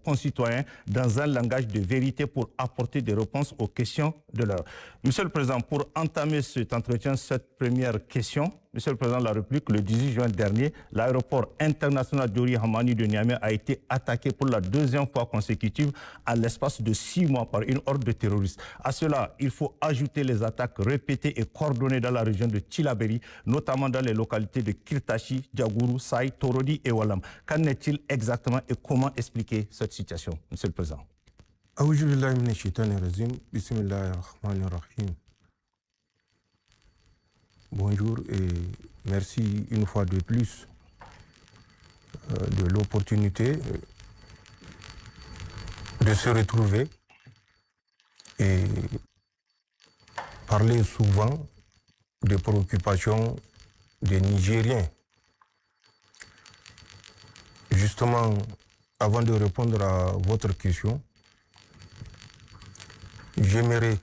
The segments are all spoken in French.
concitoyens dans un langage de vérité pour apporter des réponses aux questions de l'heure. Monsieur le Président, pour entamer cet entretien, cette première question, Monsieur le Président de la République, le 18 juin dernier, l'aéroport international Diori Hamani de Niamey a été attaqué pour la deuxième fois consécutive en l'espace de 6 mois par une horde de terroristes. À cela, il faut ajouter les attaques répétées et coordonnées dans la région de Tillabéri, notamment dans les localités de Kirtachi, Djagourou, Saï, Torodi et Walam. Qu'en est-il exactement et comment expliquer cette situation, Monsieur le Président? Bonjour et merci une fois de plus de l'opportunité de se retrouver et parler souvent des préoccupations des Nigériens. Justement, avant de répondre à votre question, j'aimerais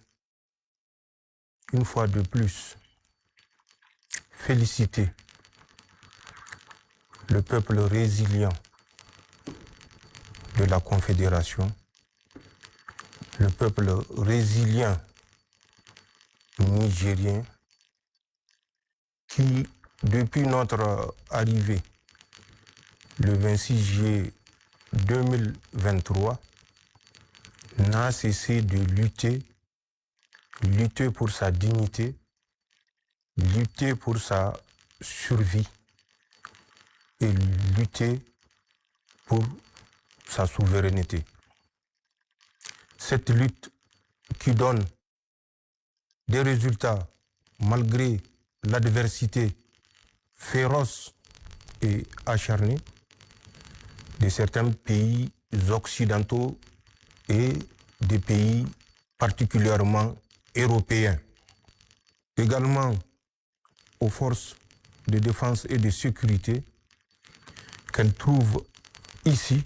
une fois de plus féliciter le peuple résilient de la Confédération, le peuple résilient nigérien qui, depuis notre arrivée le 26 juillet 2023, n'a cessé de lutter pour sa dignité, lutter pour sa survie et lutter pour sa souveraineté. Cette lutte qui donne des résultats malgré l'adversité féroce et acharnée de certains pays occidentaux et des pays particulièrement européens. Également aux forces de défense et de sécurité qu'elles trouvent ici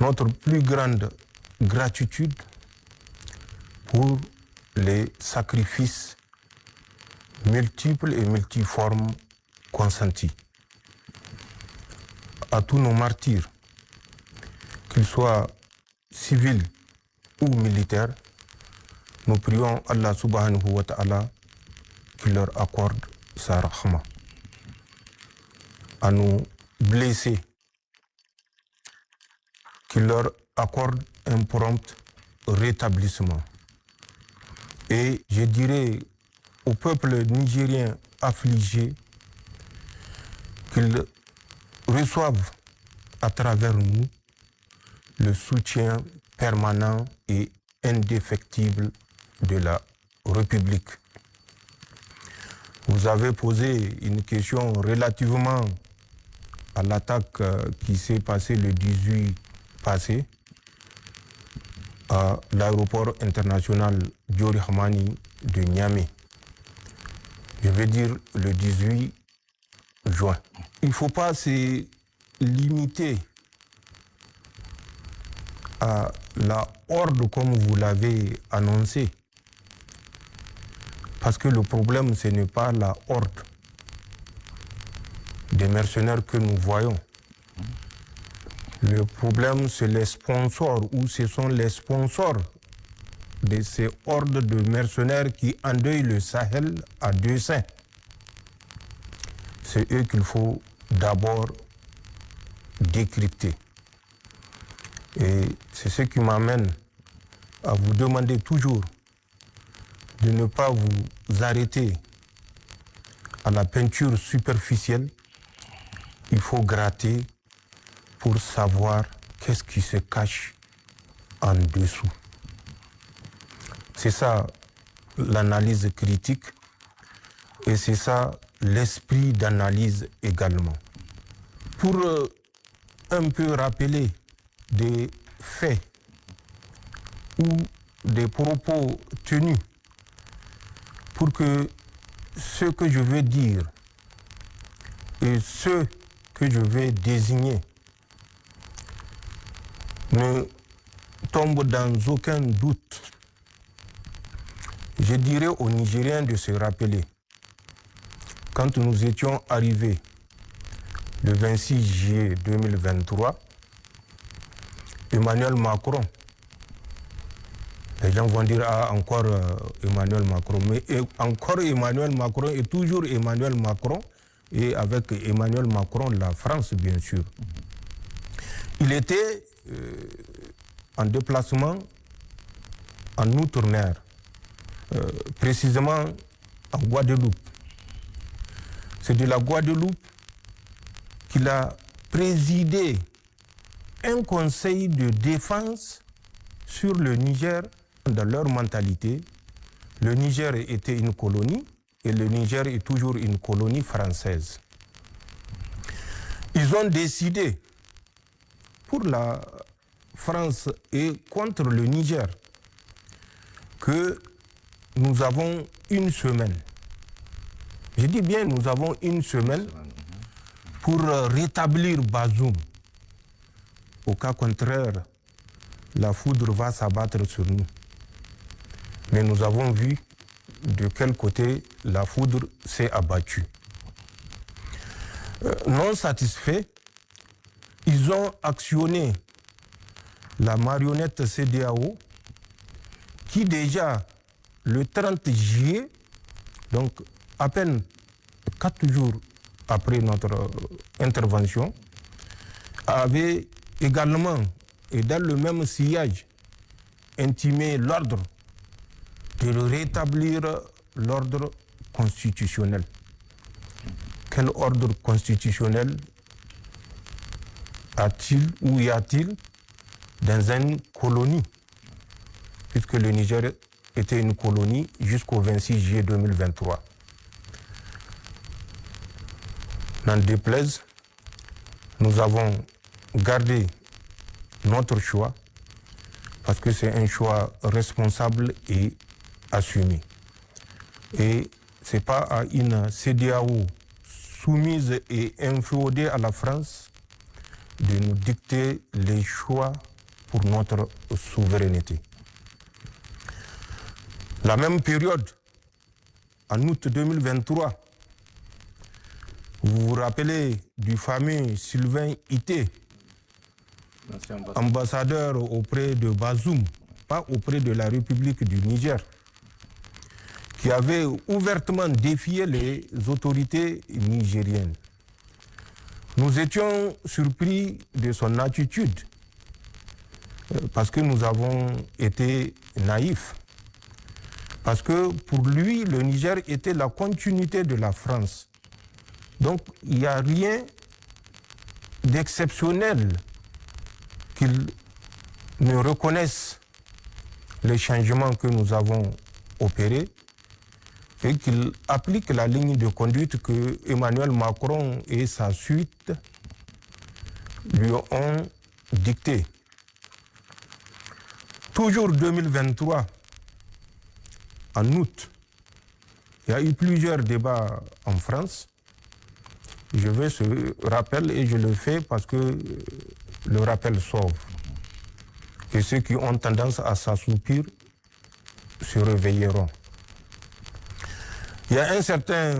notre plus grande gratitude pour les sacrifices multiples et multiformes consentis. À tous nos martyrs, qu'ils soient civils ou militaires, nous prions Allah subhanahu wa ta'ala qui leur accorde sa rahma. À nos blessés, qui leur accorde un prompt rétablissement. Et je dirais au peuple nigérien affligé qu'ils reçoivent à travers nous le soutien permanent et indéfectible de la République. Vous avez posé une question relativement à l'attaque qui s'est passée le 18 passé à l'aéroport international Diori Hamani de Niamey. Je vais dire le 18 juin. Il ne faut pas se limiter à la horde comme vous l'avez annoncé. Parce que le problème, ce n'est pas la horde des mercenaires que nous voyons. Le problème, c'est les sponsors, ou ce sont les sponsors de ces hordes de mercenaires qui endeuillent le Sahel à deux seins. C'est eux qu'il faut d'abord décrypter. Et c'est ce qui m'amène à vous demander toujours de ne pas vous arrêter à la peinture superficielle. Il faut gratter pour savoir qu'est-ce qui se cache en dessous. C'est ça l'analyse critique et c'est ça l'esprit d'analyse également. Pour un peu rappeler des faits ou des propos tenus, pour que ce que je vais dire et ce que je vais désigner ne tombe dans aucun doute. Je dirais aux Nigériens de se rappeler, quand nous étions arrivés le 26 juillet 2023, Emmanuel Macron. Les gens vont dire, ah, encore Emmanuel Macron. Mais encore Emmanuel Macron et toujours Emmanuel Macron. Et avec Emmanuel Macron, la France, bien sûr. Il était en déplacement en outre-mer, précisément en Guadeloupe. C'est de la Guadeloupe qu'il a présidé un conseil de défense sur le Niger. Dans leur mentalité, le Niger était une colonie et le Niger est toujours une colonie française. Ils ont décidé pour la France et contre le Niger que nous avons une semaine. Je dis bien nous avons une semaine pour rétablir Bazoum. Au cas contraire, la foudre va s'abattre sur nous. Mais nous avons vu de quel côté la foudre s'est abattue. Non satisfaits, ils ont actionné la marionnette CEDEAO qui déjà le 30 juillet, donc à peine 4 jours après notre intervention, avait également, et dans le même sillage, intimé l'ordre de rétablir l'ordre constitutionnel. Quel ordre constitutionnel a-t-il ou y a-t-il dans une colonie? Puisque le Niger était une colonie jusqu'au 26 juillet 2023. N'en déplaise, nous avons gardé notre choix parce que c'est un choix responsable et assumé. Et ce n'est pas à une CEDEAO soumise et inféodée à la France de nous dicter les choix pour notre souveraineté. La même période, en août 2023, vous vous rappelez du fameux Sylvain Ité, ambassadeur auprès de Bazoum, pas auprès de la République du Niger, qui avait ouvertement défié les autorités nigériennes. Nous étions surpris de son attitude parce que nous avons été naïfs. Parce que pour lui, le Niger était la continuité de la France. Donc il n'y a rien d'exceptionnel qu'il ne reconnaisse les changements que nous avons opérés et qu'il applique la ligne de conduite que Emmanuel Macron et sa suite lui ont dictée. Toujours 2023, en août, il y a eu plusieurs débats en France. Je veux ce rappel et je le fais parce que le rappel sauve. Et ceux qui ont tendance à s'assoupir se réveilleront. Il y a un certain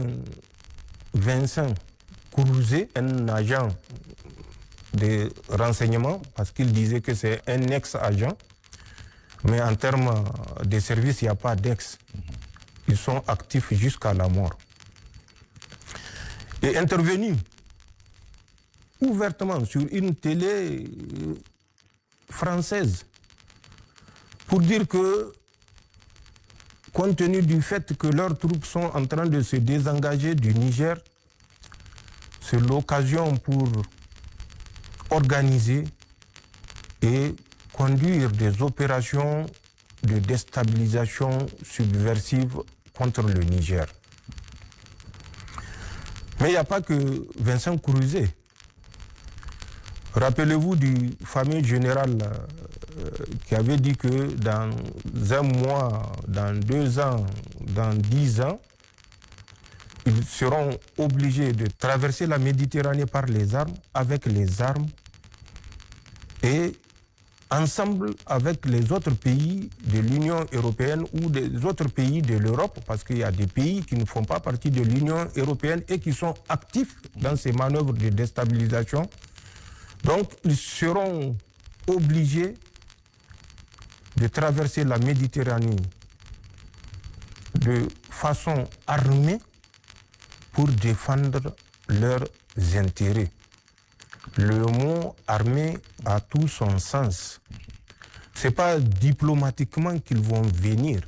Vincent Kourouzé, un agent de renseignement, parce qu'il disait que c'est un ex-agent, mais en termes de service, il n'y a pas d'ex. Ils sont actifs jusqu'à la mort. Est intervenu ouvertement sur une télé française pour dire que, compte tenu du fait que leurs troupes sont en train de se désengager du Niger, c'est l'occasion pour organiser et conduire des opérations de déstabilisation subversive contre le Niger. Mais il n'y a pas que Vincent Kourouzé. Rappelez-vous du fameux général qui avait dit que dans un mois, dans 2 ans, dans 10 ans, ils seront obligés de traverser la Méditerranée par les armes, avec les armes, et ensemble avec les autres pays de l'Union européenne ou des autres pays de l'Europe, parce qu'il y a des pays qui ne font pas partie de l'Union européenne et qui sont actifs dans ces manœuvres de déstabilisation. Donc, ils seront obligés de traverser la Méditerranée de façon armée pour défendre leurs intérêts. Le mot armée a tout son sens. Ce n'est pas diplomatiquement qu'ils vont venir.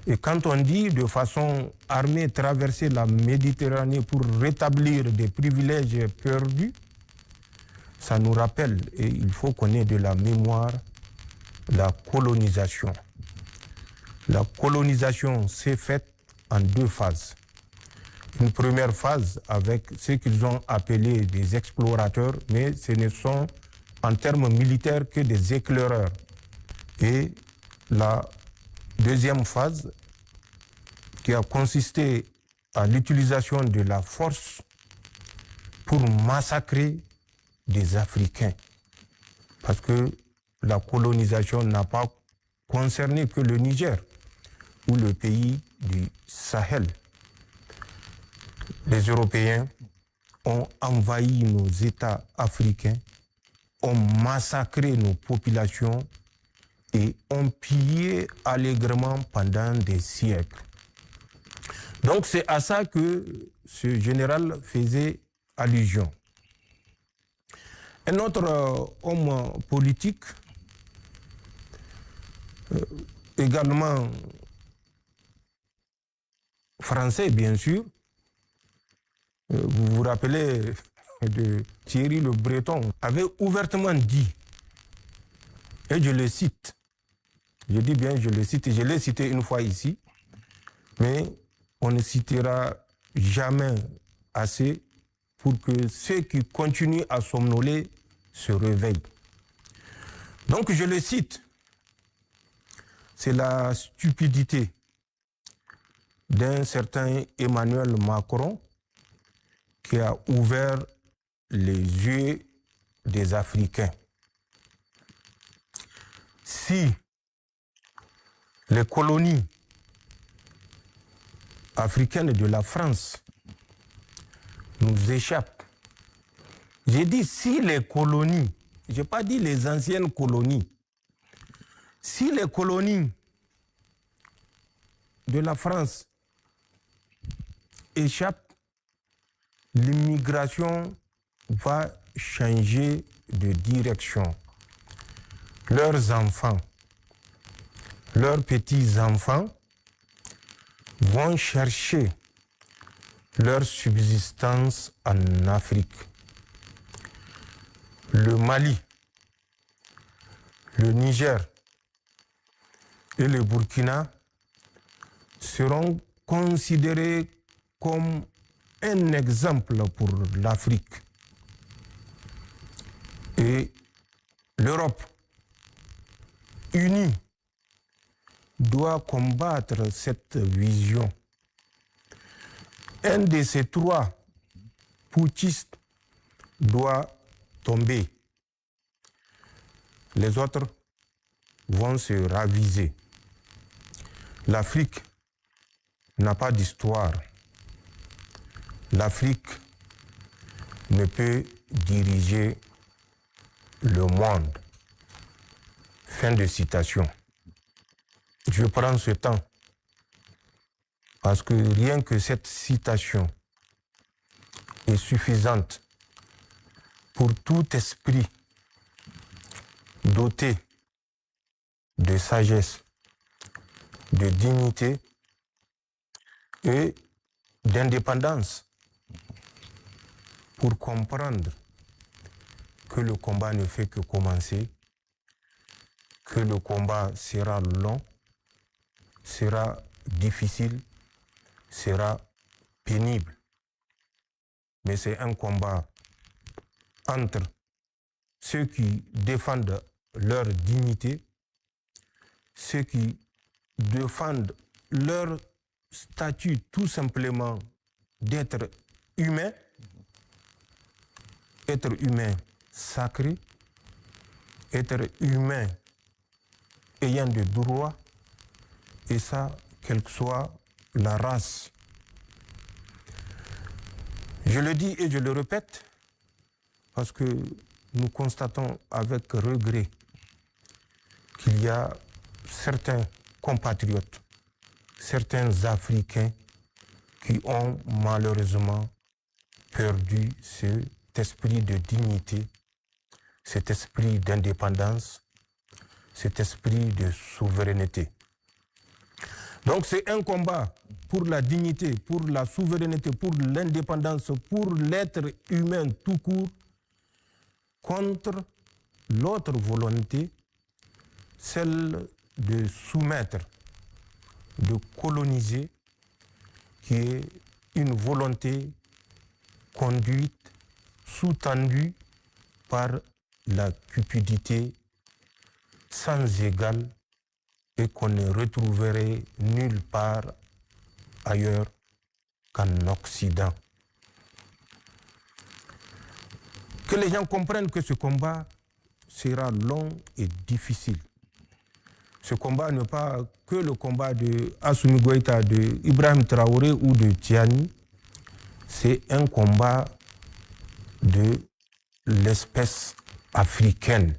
Et quand on dit de façon armée traverser la Méditerranée pour rétablir des privilèges perdus, ça nous rappelle, et il faut qu'on ait de la mémoire, la colonisation. La colonisation s'est faite en deux phases. Une première phase avec ce qu'ils ont appelé des explorateurs, mais ce ne sont en termes militaires que des éclaireurs. Et la deuxième phase qui a consisté à l'utilisation de la force pour massacrer des Africains. Parce que la colonisation n'a pas concerné que le Niger ou le pays du Sahel. Les Européens ont envahi nos États africains, ont massacré nos populations et ont pillé allègrement pendant des siècles. Donc c'est à ça que ce général faisait allusion. Un autre homme politique, également français bien sûr, vous vous rappelez de Thierry Le Breton, avait ouvertement dit, et je le cite, je dis bien je le cite, je l'ai cité une fois ici, mais on ne citera jamais assez pour que ceux qui continuent à somnoler se réveillent. Donc je le cite, c'est la stupidité d'un certain Emmanuel Macron qui a ouvert les yeux des Africains. Si les colonies africaines de la France nous échappent, j'ai dit si les colonies, je n'ai pas dit les anciennes colonies, si les colonies de la France échappent, l'immigration va changer de direction. Leurs enfants, leurs petits-enfants vont chercher leur subsistance en Afrique. Le Mali, le Niger et le Burkina seront considérés comme un exemple pour l'Afrique. Et l'Europe unie doit combattre cette vision. Un de ces trois putschistes doit tomber. Les autres vont se raviser. L'Afrique n'a pas d'histoire. L'Afrique ne peut diriger le monde. Fin de citation. Je prends ce temps parce que rien que cette citation est suffisante pour tout esprit doté de sagesse, de dignité et d'indépendance pour comprendre que le combat ne fait que commencer, que le combat sera long, sera difficile, sera pénible. Mais c'est un combat entre ceux qui défendent leur dignité, ceux qui défendent leur statut tout simplement d'être humain, être humain sacré, être humain ayant des droits, et ça, quelle que soit la race. Je le dis et je le répète, parce que nous constatons avec regret qu'il y a certains compatriotes, certains Africains qui ont malheureusement perdu cet esprit de dignité, cet esprit d'indépendance, cet esprit de souveraineté. Donc c'est un combat pour la dignité, pour la souveraineté, pour l'indépendance, pour l'être humain tout court, contre l'autre volonté, celle de soumettre, de coloniser, qui est une volonté conduite, sous-tendue par la cupidité sans égale et qu'on ne retrouverait nulle part ailleurs qu'en Occident. Que les gens comprennent que ce combat sera long et difficile. Ce combat n'est pas que le combat de Assimi Goïta, de Ibrahim Traoré ou de Tiani. C'est un combat de l'espèce africaine.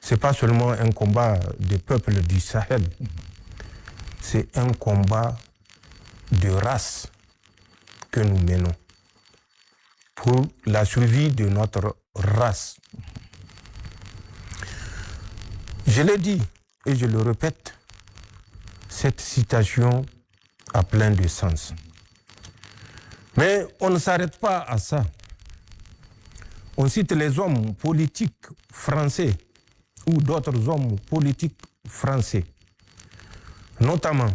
Ce n'est pas seulement un combat des peuples du Sahel. C'est un combat de race que nous menons pour la survie de notre race. Je l'ai dit et je le répète, cette citation a plein de sens. Mais on ne s'arrête pas à ça. On cite les hommes politiques français ou d'autres hommes politiques français, notamment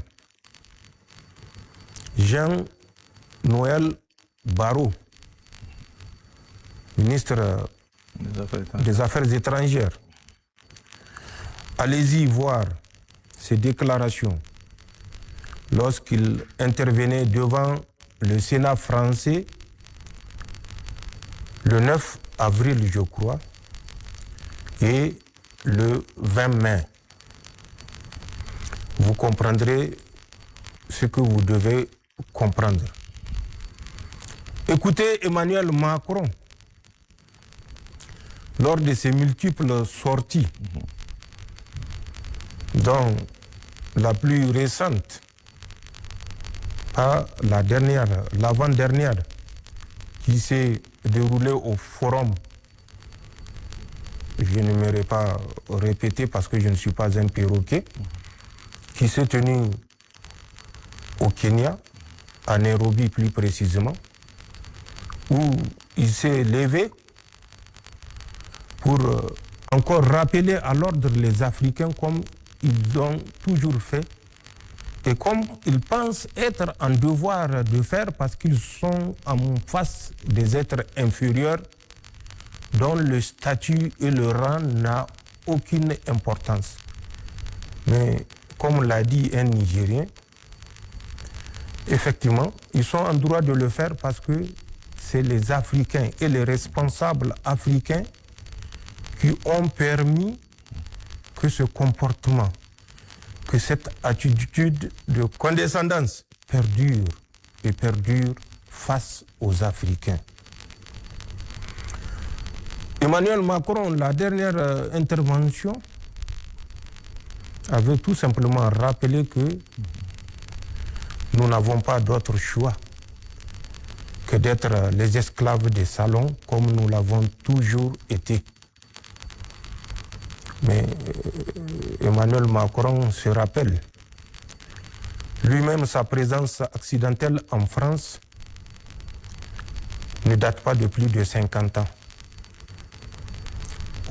Jean-Noël Barrot, ministre des Affaires étrangères. Allez-y voir ses déclarations lorsqu'il intervenait devant le Sénat français le 9 avril, je crois, et le 20 mai. Vous comprendrez ce que vous devez comprendre. Écoutez Emmanuel Macron lors de ses multiples sorties, dont la plus récente, pas la dernière, l'avant-dernière, qui s'est déroulée au forum. Je n'aimerais pas répéter parce que je ne suis pas un perroquet, qui s'est tenu au Kenya, à Nairobi plus précisément, où il s'est levé pour encore rappeler à l'ordre les Africains comme ils ont toujours fait et comme ils pensent être en devoir de faire parce qu'ils sont en face des êtres inférieurs dont le statut et le rang n'a aucune importance. Mais comme l'a dit un Nigérien, effectivement, ils sont en droit de le faire parce que c'est les Africains et les responsables africains qui ont permis que ce comportement, que cette attitude de condescendance perdure et perdure face aux Africains. Emmanuel Macron, la dernière intervention, avait tout simplement rappelé que nous n'avons pas d'autre choix que d'être les esclaves des salons comme nous l'avons toujours été. Mais Emmanuel Macron se rappelle lui-même sa présence accidentelle en France ne date pas de plus de 50 ans.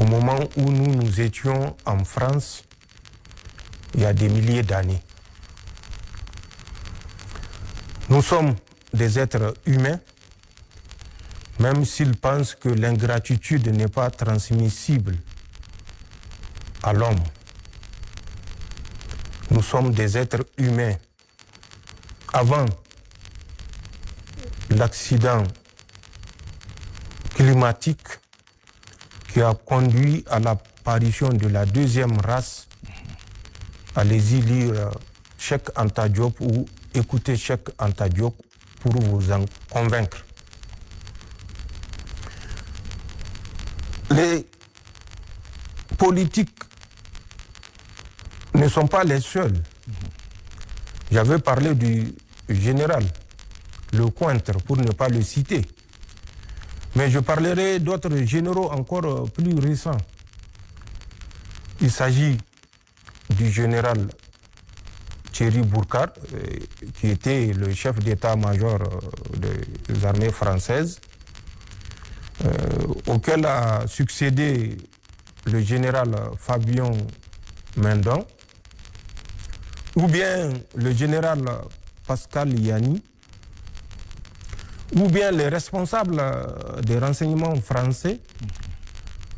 Au moment où nous étions en France, il y a des milliers d'années. Nous sommes des êtres humains, même s'ils pensent que l'ingratitude n'est pas transmissible à l'homme. Nous sommes des êtres humains. Avant l'accident climatique qui a conduit à l'apparition de la deuxième race, allez-y lire Cheikh Anta Diop ou écouter Cheikh Anta Diop pour vous en convaincre. les politiques ne sont pas les seuls. J'avais parlé du général Lecointre, pour ne pas le citer. Mais je parlerai d'autres généraux encore plus récents. Il s'agit du général Thierry Bourcard, qui était le chef d'état-major des armées françaises, auquel a succédé le général Fabien Mendon, ou bien le général Pascal Yanni, ou bien les responsables des renseignements français,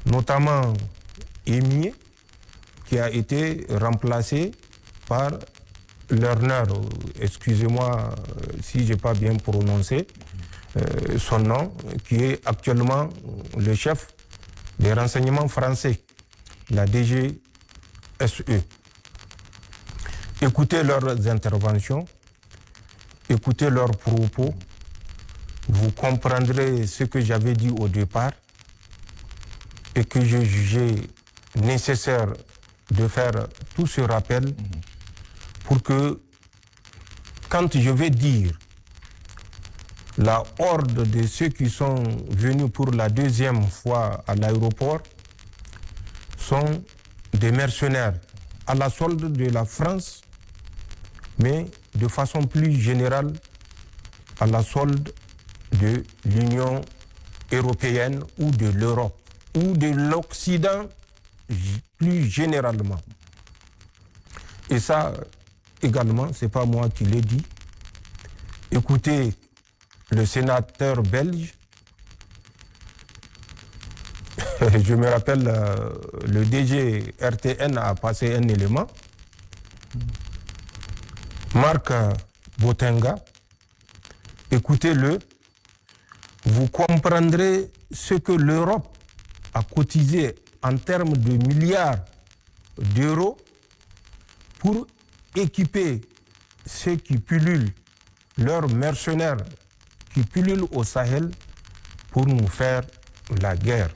notamment Émier, qui a été remplacé par Lerner, excusez-moi si je n'ai pas bien prononcé son nom, qui est actuellement le chef des renseignements français, la DGSE. Écoutez leurs interventions, écoutez leurs propos, vous comprendrez ce que j'avais dit au départ et que j'ai jugé nécessaire de faire tout ce rappel pour que, quand je vais dire la horde de ceux qui sont venus pour la deuxième fois à l'aéroport sont des mercenaires à la solde de la France, mais de façon plus générale à la solde de l'Union européenne ou de l'Europe ou de l'Occident plus généralement. Et ça, également, ce n'est pas moi qui l'ai dit. Écoutez le sénateur belge, je me rappelle, le DG RTN a passé un élément, Marc Botenga, écoutez-le, vous comprendrez ce que l'Europe a cotisé en termes de milliards d'euros pour équiper ceux qui pullulent, leurs mercenaires qui pullulent au Sahel pour nous faire la guerre.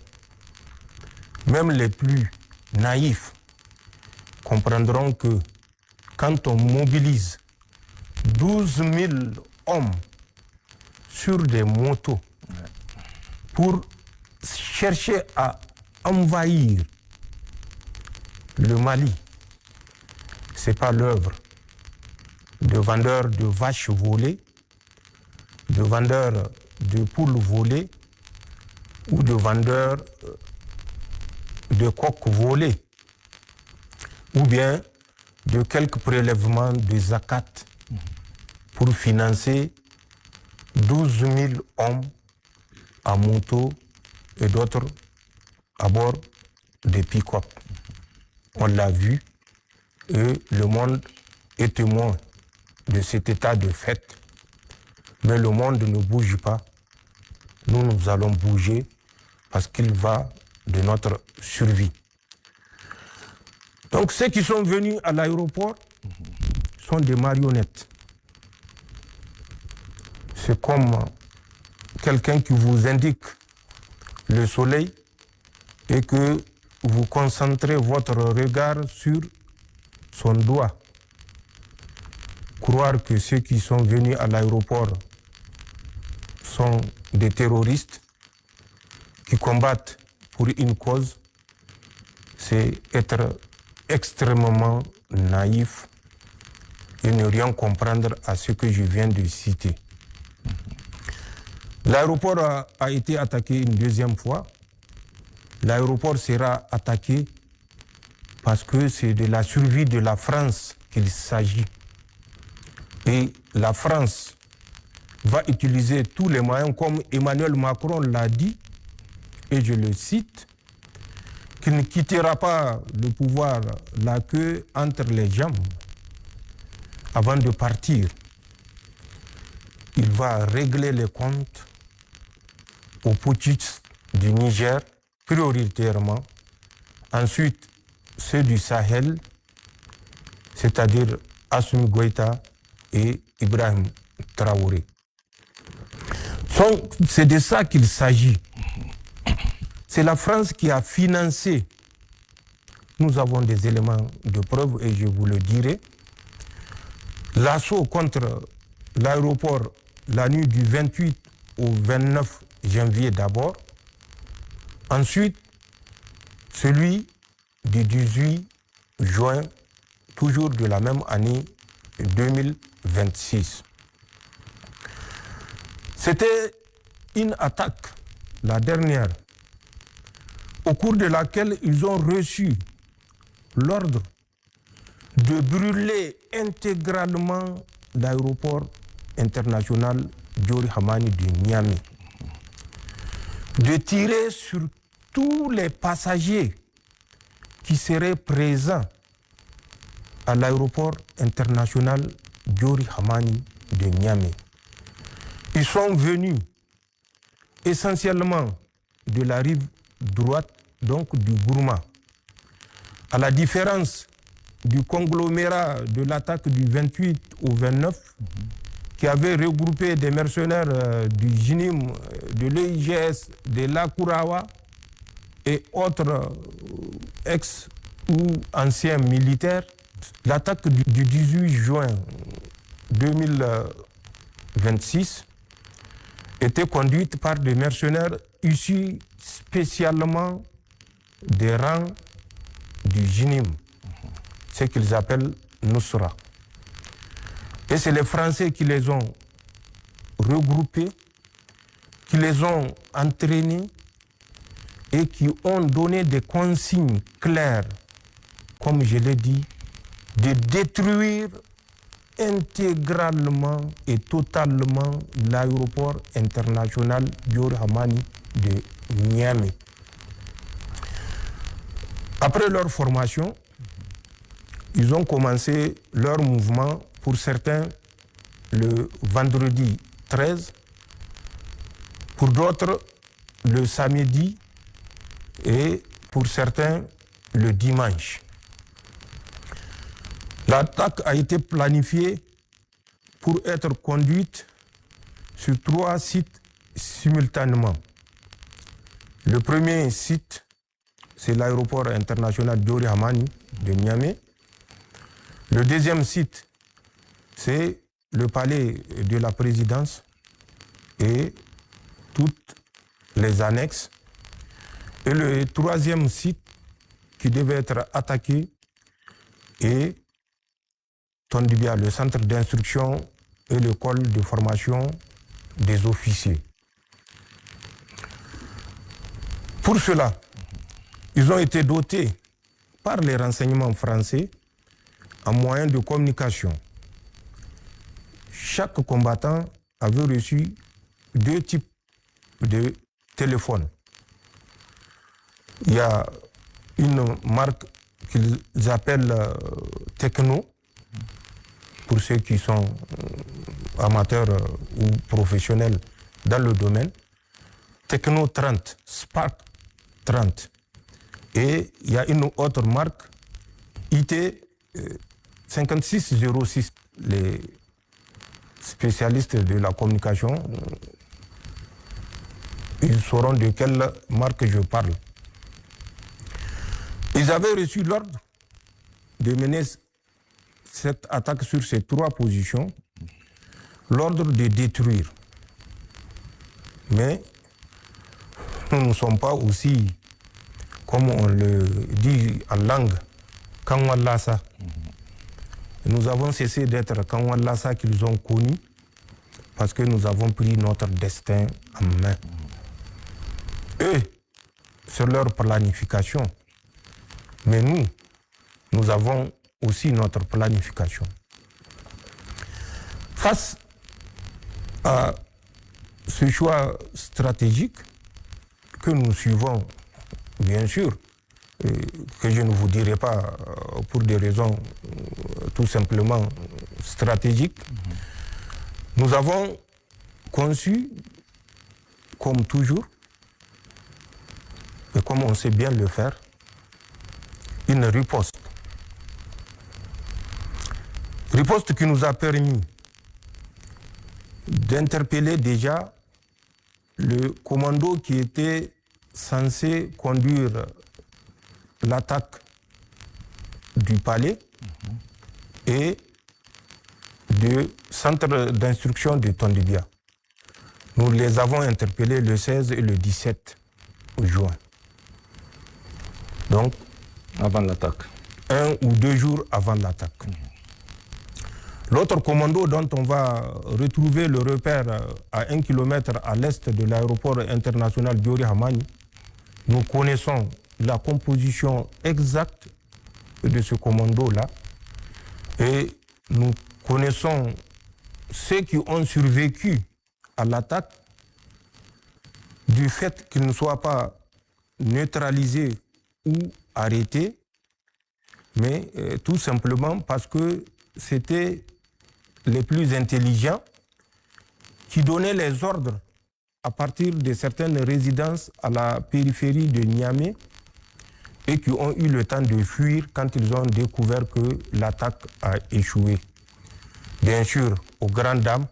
Même les plus naïfs comprendront que quand on mobilise 12 000 hommes sur des motos pour chercher à envahir le Mali, ce n'est pas l'œuvre de vendeurs de vaches volées, de vendeurs de poules volées ou de vendeurs de coqs volés, ou bien de quelques prélèvements de zakat pour financer 12 000 hommes à moto et d'autres à bord des pick-up. On l'a vu et le monde est témoin de cet état de fait. Mais le monde ne bouge pas. Nous, nous allons bouger parce qu'il va de notre survie. Donc ceux qui sont venus à l'aéroport sont des marionnettes. C'est comme quelqu'un qui vous indique le soleil et que vous concentrez votre regard sur son doigt. Croire que ceux qui sont venus à l'aéroport sont des terroristes qui combattent pour une cause, c'est être extrêmement naïf et ne rien comprendre à ce que je viens de citer. L'aéroport a été attaqué une deuxième fois. L'aéroport sera attaqué parce que c'est de la survie de la France qu'il s'agit. Et la France va utiliser tous les moyens, comme Emmanuel Macron l'a dit, et je le cite, qu'il ne quittera pas le pouvoir la queue entre les jambes avant de partir. Il va régler les comptes aux putschistes du Niger prioritairement, ensuite ceux du Sahel, c'est-à-dire Assimi Goïta et Ibrahim Traoré. C'est de ça qu'il s'agit. C'est la France qui a financé. Nous avons des éléments de preuve et je vous le dirai. L'assaut contre l'aéroport la nuit du 28 au 29 janvier d'abord. Ensuite, celui du 18 juin, toujours de la même année 2026. C'était une attaque, la dernière, au cours de laquelle ils ont reçu l'ordre de brûler intégralement l'aéroport international Diori Hamani de Niamey, de tirer sur tous les passagers qui seraient présents à l'aéroport international Diori Hamani de Niamey. Ils sont venus essentiellement de la rive droite, donc du Gourma. À la différence du conglomérat de l'attaque du 28 au 29, qui avait regroupé des mercenaires du JINIM, de l'EIGS, de l'Akurawa et autres ex- ou anciens militaires, l'attaque du 18 juin 2026 était conduite par des mercenaires issus spécialement des rangs du JINIM, ce qu'ils appellent Nusra. Et c'est les Français qui les ont regroupés, qui les ont entraînés et qui ont donné des consignes claires, comme je l'ai dit, de détruire intégralement et totalement l'aéroport international Diori Hamani de Niamey. Après leur formation, ils ont commencé leur mouvement, pour certains le vendredi 13, pour d'autres le samedi et pour certains le dimanche. L'attaque a été planifiée pour être conduite sur 3 sites simultanément. Le premier site, c'est l'aéroport international Diori Hamani de Niamey. Le deuxième site, c'est le palais de la présidence et toutes les annexes. Et le troisième site qui devait être attaqué est Tondibia, le centre d'instruction et l'école de formation des officiers. Pour cela, ils ont été dotés par les renseignements français en moyens de communication. Chaque combattant avait reçu 2 types de téléphones. Il y a une marque qu'ils appellent Techno, pour ceux qui sont amateurs ou professionnels dans le domaine. Techno 30, Spark 30. Et il y a une autre marque, IT 5606. Les spécialistes de la communication, ils sauront de quelle marque je parle. Ils avaient reçu l'ordre de mener cette attaque sur ces 3 positions, l'ordre de détruire. Mais nous ne sommes pas aussi, comme on le dit en langue, Kanwallasa. Nous avons cessé d'être Kanwallasa qu'ils ont connu parce que nous avons pris notre destin en main. Eux, sur leur planification, mais nous avons aussi notre planification. Face à ce choix stratégique que nous suivons, bien sûr, que je ne vous dirai pas pour des raisons tout simplement stratégiques, nous avons conçu, comme toujours, et comme on sait bien le faire, une riposte. Riposte qui nous a permis d'interpeller déjà le commando qui était censé conduire l'attaque du palais et du centre d'instruction de Tondibia. Nous les avons interpellés le 16 et le 17 juin. Donc, avant l'attaque. 1 ou 2 jours avant l'attaque. L'autre commando dont on va retrouver le repère à 1 km à l'est de l'aéroport international Diori Hamani, nous connaissons la composition exacte de ce commando-là et nous connaissons ceux qui ont survécu à l'attaque du fait qu'ils ne soient pas neutralisés ou arrêtés, mais tout simplement parce que c'était les plus intelligents qui donnaient les ordres à partir de certaines résidences à la périphérie de Niamey et qui ont eu le temps de fuir quand ils ont découvert que l'attaque a échoué. Bien sûr, aux grandes dames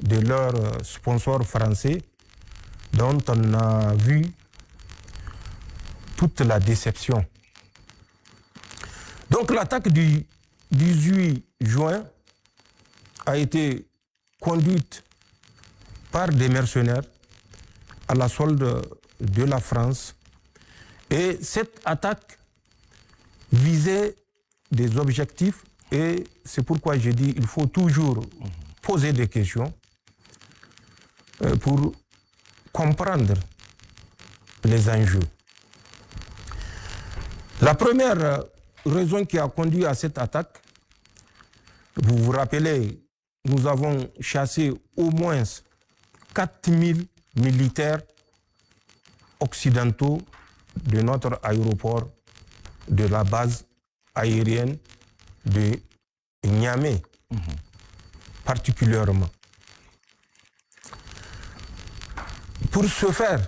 de leurs sponsors français, dont on a vu toute la déception. Donc l'attaque du 18 juin a été conduite par des mercenaires à la solde de la France. Et cette attaque visait des objectifs et c'est pourquoi j'ai dit qu'il faut toujours poser des questions pour comprendre les enjeux. La première raison qui a conduit à cette attaque, vous vous rappelez, nous avons chassé au moins 4000 militaires occidentaux de notre aéroport, de la base aérienne de Niamey, particulièrement. Pour ce faire,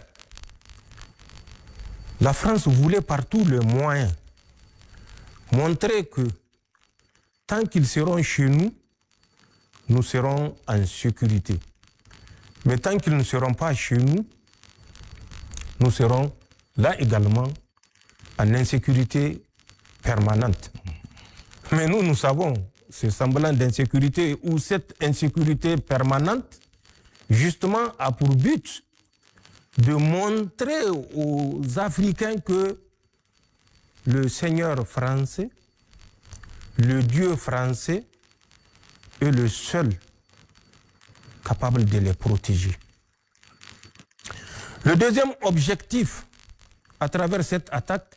la France voulait par tous les moyens montrer que tant qu'ils seront chez nous, nous serons en sécurité. Mais tant qu'ils ne seront pas chez nous, nous serons là également en insécurité permanente. Mais nous savons ce semblant d'insécurité ou cette insécurité permanente, justement, a pour but de montrer aux Africains que le Seigneur français, le Dieu français, est le seul capable de les protéger. Le deuxième objectif à travers cette attaque,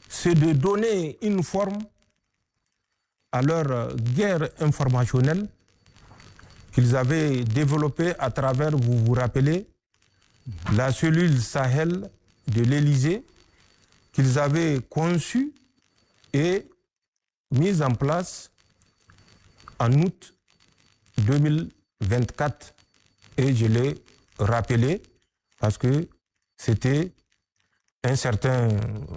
c'est de donner une forme à leur guerre informationnelle qu'ils avaient développée à travers, vous vous rappelez, la cellule Sahel de l'Élysée, qu'ils avaient conçue et mise en place en août 2024. Et je l'ai rappelé parce que c'était un certain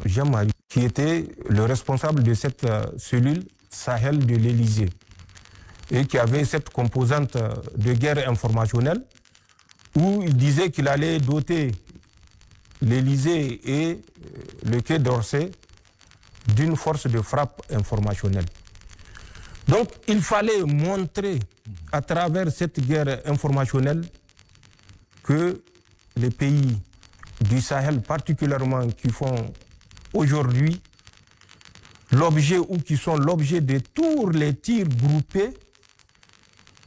Jean-Marie qui était le responsable de cette cellule Sahel de l'Élysée et qui avait cette composante de guerre informationnelle où il disait qu'il allait doter l'Élysée et le Quai d'Orsay d'une force de frappe informationnelle. Donc il fallait montrer à travers cette guerre informationnelle que les pays du Sahel particulièrement qui font aujourd'hui l'objet ou qui sont l'objet de tous les tirs groupés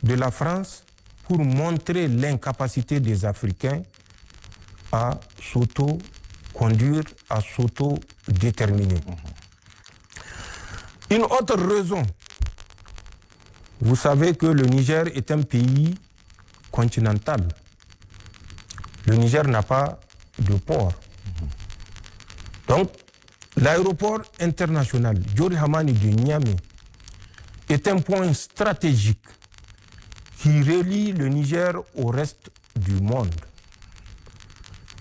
de la France pour montrer l'incapacité des Africains à s'auto-conduire, à s'auto-déterminer. Une autre raison, vous savez que le Niger est un pays continental. Le Niger n'a pas de port. Donc, l'aéroport international Diori Hamani de Niamey est un point stratégique qui relie le Niger au reste du monde.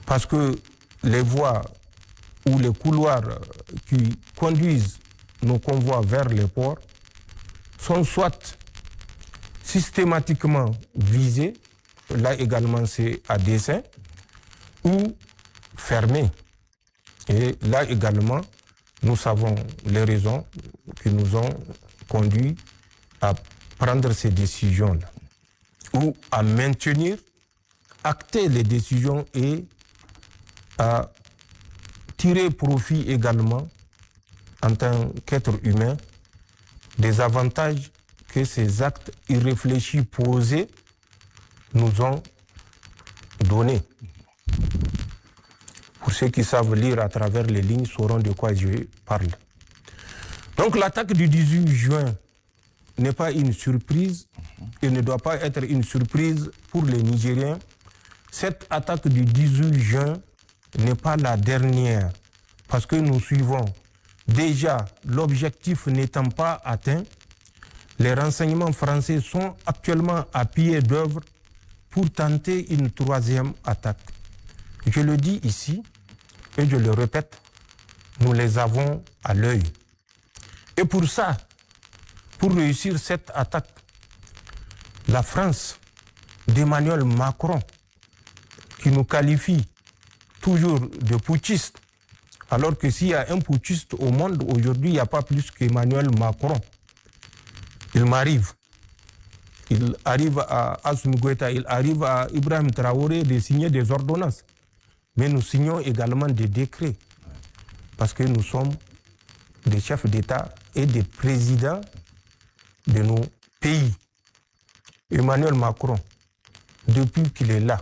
Parce que les voies ou les couloirs qui conduisent nos convois vers les ports sont soit systématiquement visés, là également c'est à dessein, ou fermée. Et là également, nous savons les raisons qui nous ont conduits à prendre ces décisions-là, ou à maintenir, acter les décisions et à tirer profit également en tant qu'être humain des avantages que ces actes irréfléchis posés nous ont donnés. Pour ceux qui savent lire à travers les lignes sauront de quoi je parle. Donc l'attaque du 18 juin n'est pas une surprise et ne doit pas être une surprise pour les Nigériens. Cette attaque du 18 juin n'est pas la dernière parce que nous suivons déjà, l'objectif n'étant pas atteint, les renseignements français sont actuellement à pied d'œuvre pour tenter une troisième attaque. Je le dis ici et je le répète, nous les avons à l'œil. Et pour ça, pour réussir cette attaque, la France d'Emmanuel Macron, qui nous qualifie toujours de putschistes, alors que s'il y a un putschiste au monde aujourd'hui, il n'y a pas plus qu'Emmanuel Macron. Il m'arrive. Il arrive à Assimi Goïta, il arrive à Ibrahim Traoré de signer des ordonnances. Mais nous signons également des décrets. Parce que nous sommes des chefs d'État et des présidents de nos pays. Emmanuel Macron, depuis qu'il est là,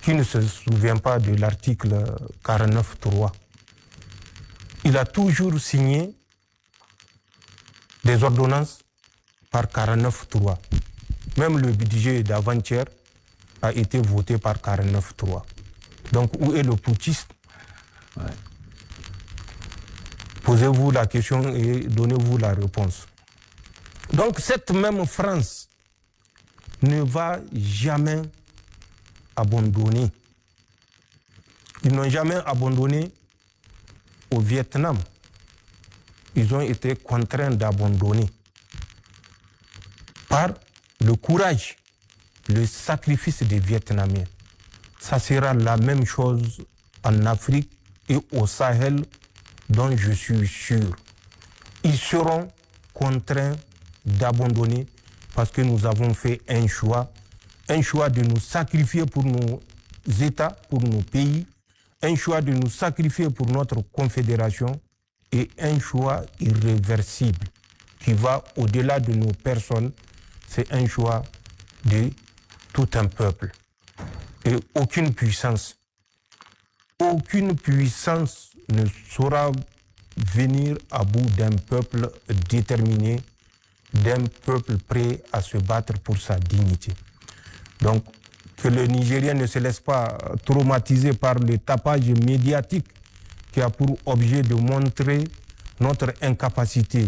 qui ne se souvient pas de l'article 49.3, il a toujours signé des ordonnances par 49.3. Même le budget d'avant-hier a été voté par 49.3. Donc où est le putschiste? Posez-vous la question et donnez-vous la réponse. Donc cette même France ne va jamais abandonner. Ils n'ont jamais abandonné au Vietnam. Ils ont été contraints d'abandonner par le courage, le sacrifice des Vietnamiens. Ça sera la même chose en Afrique et au Sahel, dont je suis sûr. Ils seront contraints d'abandonner parce que nous avons fait un choix de nous sacrifier pour nos États, pour nos pays, un choix de nous sacrifier pour notre confédération et un choix irréversible qui va au-delà de nos personnes. C'est un choix de tout un peuple. Et aucune puissance ne saura venir à bout d'un peuple déterminé, d'un peuple prêt à se battre pour sa dignité. Donc, que le Nigérien ne se laisse pas traumatiser par le tapage médiatique qui a pour objet de montrer notre incapacité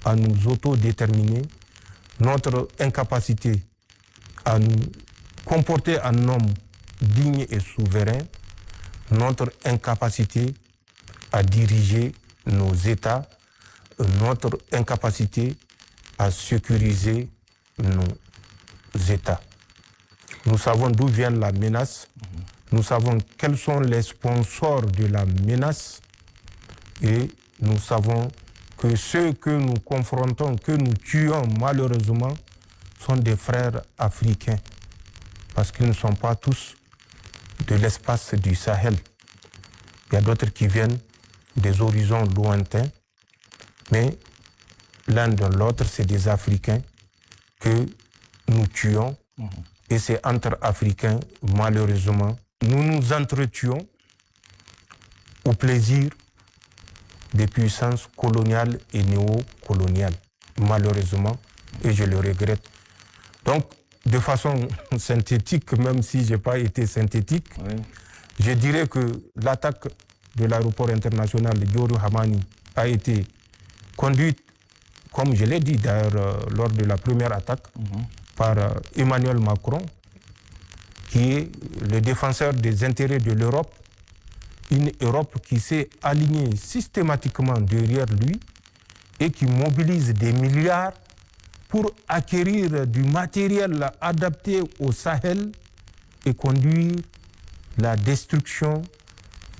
à nous autodéterminer, notre incapacité à nous comporter en homme digne et souverain, notre incapacité à diriger nos États, notre incapacité à sécuriser nos États. Nous savons d'où vient la menace, nous savons quels sont les sponsors de la menace et nous savons que ceux que nous confrontons, que nous tuons malheureusement, sont des frères africains parce qu'ils ne sont pas tous de l'espace du Sahel. Il y a d'autres qui viennent des horizons lointains, mais l'un de l'autre, c'est des Africains que nous tuons. Et c'est entre Africains, malheureusement, nous nous entretuons au plaisir des puissances coloniales et néocoloniales, malheureusement, et je le regrette. Donc, de façon synthétique, même si je n'ai pas été synthétique, je dirais que l'attaque de l'aéroport international de Diorou Hamani a été conduite, comme je l'ai dit d'ailleurs lors de la première attaque, par Emmanuel Macron, qui est le défenseur des intérêts de l'Europe, une Europe qui s'est alignée systématiquement derrière lui et qui mobilise des milliards pour acquérir du matériel adapté au Sahel et conduire la destruction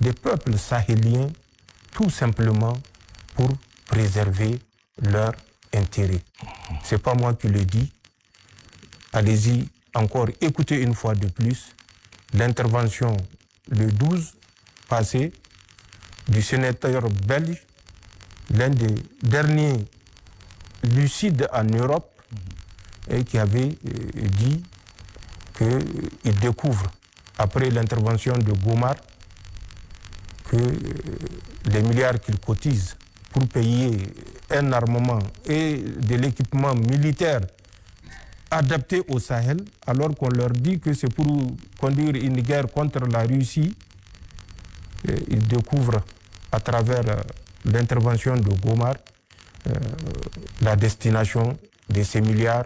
des peuples sahéliens, tout simplement pour préserver leurs intérêts. Ce n'est pas moi qui le dis. Allez-y, encore écoutez une fois de plus l'intervention le 12 passé du sénateur belge, l'un des derniers lucides en Europe, et qui avait dit qu'il découvre, après l'intervention de Gomar, que les milliards qu'il cotise pour payer un armement et de l'équipement militaire adapté au Sahel, alors qu'on leur dit que c'est pour conduire une guerre contre la Russie, ils découvrent à travers l'intervention de Gomar la destination de ces milliards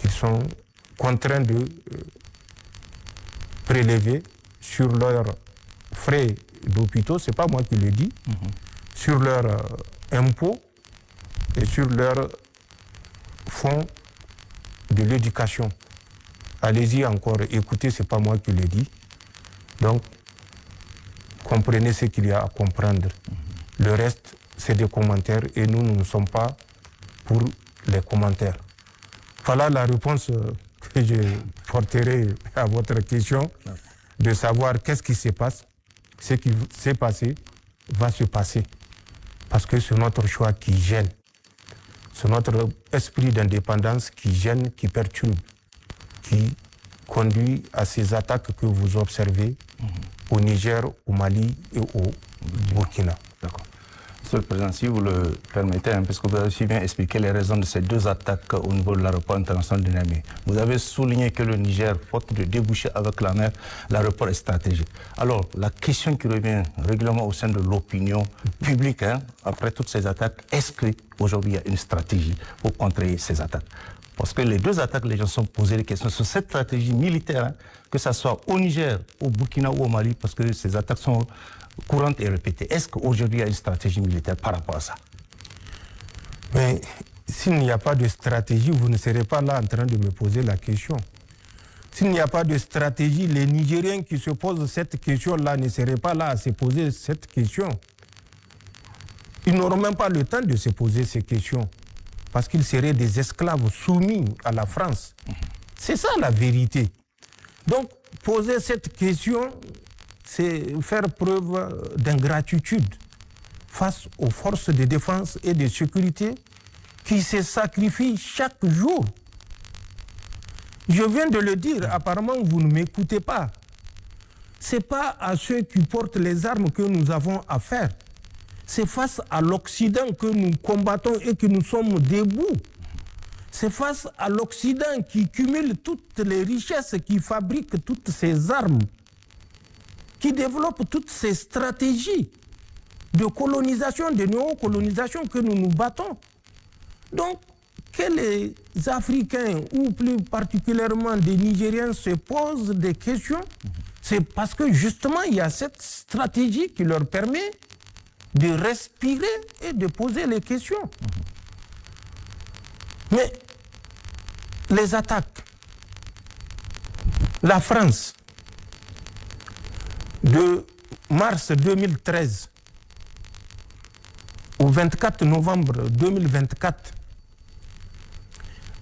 qu'ils sont contraints de prélever sur leurs frais d'hôpitaux, c'est pas moi qui le dis, sur leurs impôts et sur leurs fonds de l'éducation. Allez-y encore, écoutez, c'est pas moi qui le dis. Donc, comprenez ce qu'il y a à comprendre. Le reste, c'est des commentaires et nous ne sommes pas pour les commentaires. Voilà la réponse que je porterai à votre question, de savoir qu'est-ce qui se passe. Ce qui s'est passé va se passer. Parce que c'est notre choix qui gêne. C'est notre esprit d'indépendance qui gêne, qui perturbe, qui conduit à ces attaques que vous observez au Niger, au Mali et au Burkina. D'accord. Monsieur le Président, si vous le permettez, parce que vous avez aussi bien expliqué les raisons de ces deux attaques au niveau de l'aéroport international de Niamey. Vous avez souligné que le Niger, faute de déboucher avec la mer, l'aéroport est stratégique. Alors, la question qui revient régulièrement au sein de l'opinion publique, après toutes ces attaques, est-ce qu'aujourd'hui il y a une stratégie pour contrer ces attaques? Parce que les deux attaques, les gens se sont posés des questions sur cette stratégie militaire, que ce soit au Niger, au Burkina ou au Mali, parce que ces attaques sont courantes et répétées. Est-ce qu'aujourd'hui il y a une stratégie militaire par rapport à ça? Mais s'il n'y a pas de stratégie, vous ne serez pas là en train de me poser la question. S'il n'y a pas de stratégie, les Nigériens qui se posent cette question-là ne seraient pas là à se poser cette question. Ils n'auront même pas le temps de se poser ces questions, parce qu'ils seraient des esclaves soumis à la France. C'est ça la vérité. Donc, poser cette question, c'est faire preuve d'ingratitude face aux forces de défense et de sécurité qui se sacrifient chaque jour. Je viens de le dire, apparemment vous ne m'écoutez pas. Ce n'est pas à ceux qui portent les armes que nous avons affaire. C'est face à l'Occident que nous combattons et que nous sommes debout. C'est face à l'Occident qui cumule toutes les richesses, qui fabrique toutes ces armes, qui développe toutes ces stratégies de colonisation, de néocolonisation que nous nous battons. Donc, que les Africains, ou plus particulièrement des Nigériens, se posent des questions, c'est parce que justement, il y a cette stratégie qui leur permet de respirer et de poser les questions. Mais les attaques, la France, de mars 2013 au 24 novembre 2024,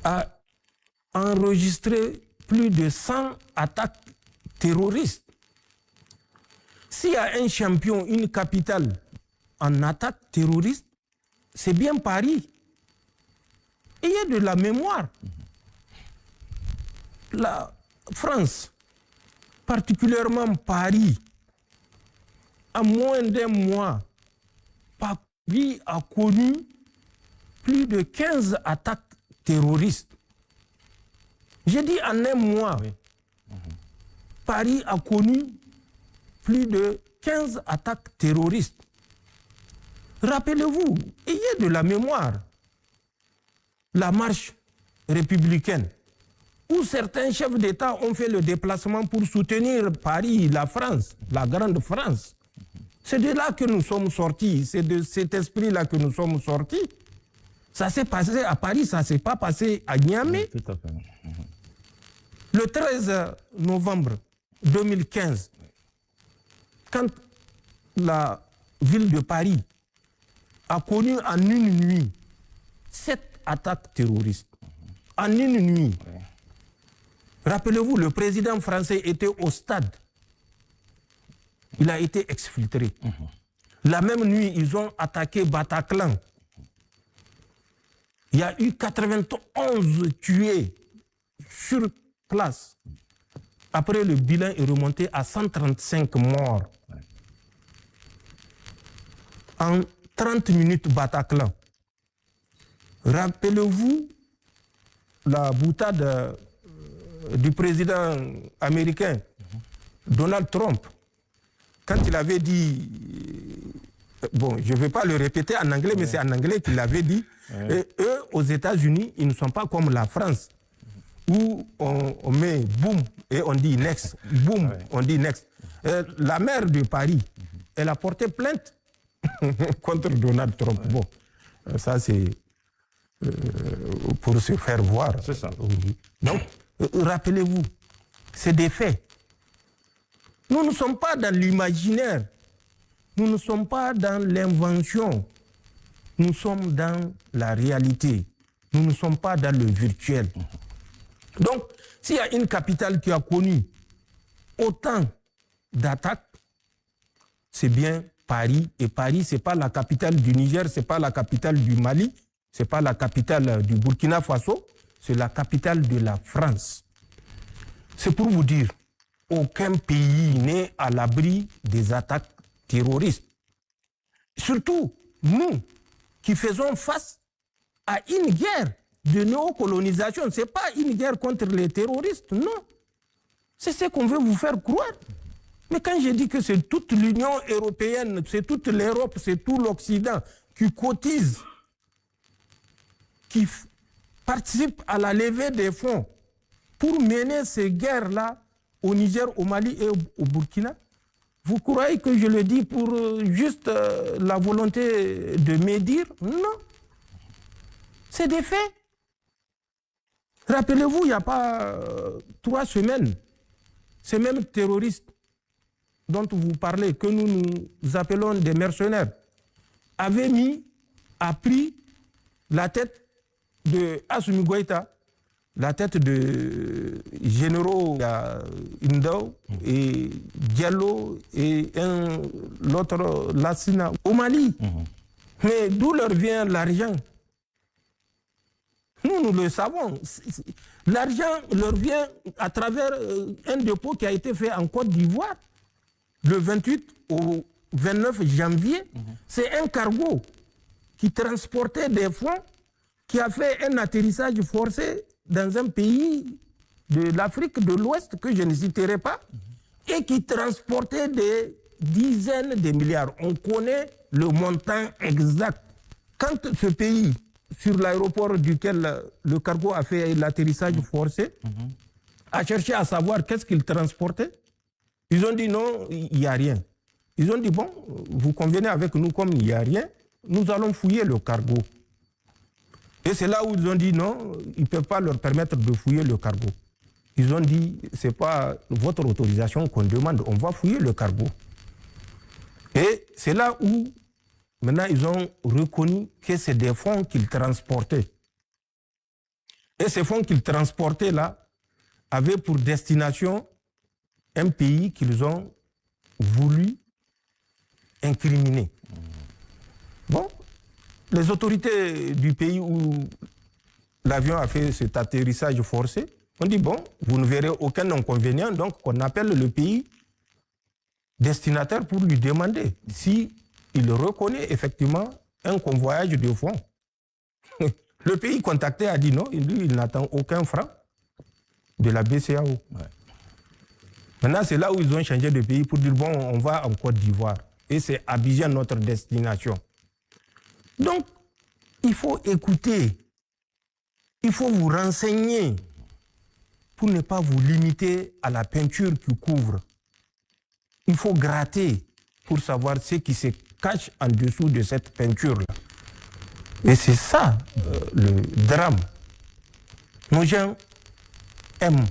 a enregistré plus de 100 attaques terroristes. S'il y a un champion, une capitale en attaque terroriste, c'est bien Paris. Ayez de la mémoire. La France, particulièrement Paris, en moins d'un mois, Paris a connu plus de 15 attaques terroristes. J'ai dit en un mois, oui. Paris a connu plus de 15 attaques terroristes. Rappelez-vous, ayez de la mémoire, la marche républicaine, où certains chefs d'État ont fait le déplacement pour soutenir Paris, la France, la grande France. C'est de là que nous sommes sortis, c'est de cet esprit-là que nous sommes sortis. Ça s'est passé à Paris, ça ne s'est pas passé à Niamey. Tout à fait. Le 13 novembre 2015, quand la ville de Paris a connu en une nuit 7 attaques terroristes. En une nuit. Oui. Rappelez-vous, le président français était au stade. Il a été exfiltré. La même nuit, ils ont attaqué Bataclan. Il y a eu 91 tués sur place. Après, le bilan est remonté à 135 morts. Ouais. En 30 minutes, Bataclan. Rappelez-vous la boutade du président américain, Donald Trump, quand il avait dit, bon, je ne vais pas le répéter en anglais, mais c'est en anglais qu'il avait dit, et eux, aux États-Unis, ils ne sont pas comme la France, où on met boum et on dit next, boum, on dit next. La maire de Paris, elle a porté plainte contre Donald Trump. Bon, ça c'est pour se faire voir. C'est ça. Donc, rappelez-vous, c'est des faits. Nous ne sommes pas dans l'imaginaire. Nous ne sommes pas dans l'invention. Nous sommes dans la réalité. Nous ne sommes pas dans le virtuel. Donc, s'il y a une capitale qui a connu autant d'attaques, c'est bien Paris. Et Paris, ce n'est pas la capitale du Niger, ce n'est pas la capitale du Mali, ce n'est pas la capitale du Burkina Faso, c'est la capitale de la France. C'est pour vous dire, aucun pays n'est à l'abri des attaques terroristes. Surtout, nous, qui faisons face à une guerre de néocolonisation. Ce n'est pas une guerre contre les terroristes, non. C'est ce qu'on veut vous faire croire. Mais quand je dis que c'est toute l'Union européenne, c'est toute l'Europe, c'est tout l'Occident qui cotise, qui participe à la levée des fonds pour mener ces guerres-là au Niger, au Mali et au Burkina, vous croyez que je le dis pour juste la volonté de médire? Non. C'est des faits. Rappelez-vous, il n'y a pas 3 semaines, ces mêmes terroristes dont vous parlez, que nous appelons des mercenaires, avaient pris la tête de Assimi Goïta, la tête de généraux Indao et Diallo et l'autre Lassina au Mali. Mais d'où leur vient l'argent? Nous le savons. L'argent leur vient à travers un dépôt qui a été fait en Côte d'Ivoire le 28 au 29 janvier. C'est un cargo qui transportait des fonds, qui a fait un atterrissage forcé dans un pays de l'Afrique de l'Ouest que je ne citerai pas, et qui transportait des dizaines de milliards. On connaît le montant exact. Quand ce pays, sur l'aéroport duquel le cargo a fait l'atterrissage forcé, a cherché à savoir qu'est-ce qu'il transportait, ils ont dit non, il n'y a rien. Ils ont dit bon, vous convenez avec nous comme il n'y a rien, nous allons fouiller le cargo. Et c'est là où ils ont dit non, ils ne peuvent pas leur permettre de fouiller le cargo. Ils ont dit, ce n'est pas votre autorisation qu'on demande, on va fouiller le cargo. Et c'est là où, maintenant, ils ont reconnu que c'est des fonds qu'ils transportaient. Et ces fonds qu'ils transportaient là avaient pour destination un pays qu'ils ont voulu incriminer. Bon. Les autorités du pays où l'avion a fait cet atterrissage forcé ont dit, bon, vous ne verrez aucun inconvénient, donc on appelle le pays destinataire pour lui demander si il reconnaît effectivement un convoyage de fonds. Le pays contacté a dit non, lui, il n'attend aucun franc de la BCEAO. Ouais. Maintenant, c'est là où ils ont changé de pays pour dire, bon, on va en Côte d'Ivoire. Et c'est Abidjan notre destination. Donc, il faut écouter, il faut vous renseigner pour ne pas vous limiter à la peinture qui couvre. Il faut gratter pour savoir ce qui se cache en dessous de cette peinture-là. Et c'est ça le drame. Nos gens aiment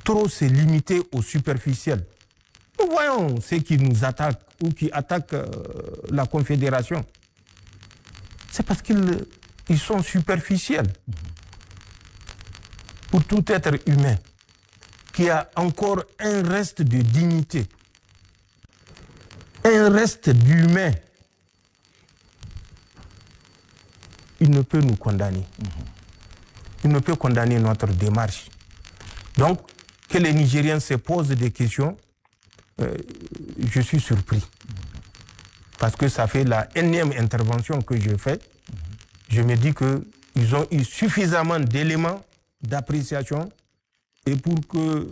trop se limiter au superficiel. Nous Nous voyons ceux qui nous attaquent ou qui attaquent la Confédération. C'est parce qu'ils sont superficiels. Pour tout être humain qui a encore un reste de dignité, un reste d'humain, il ne peut nous condamner. Il ne peut condamner notre démarche. Donc, que les Nigériens se posent des questions, je suis surpris. Parce que ça fait la énième intervention que je fais. Je me dis qu'ils ont eu suffisamment d'éléments d'appréciation et pour que,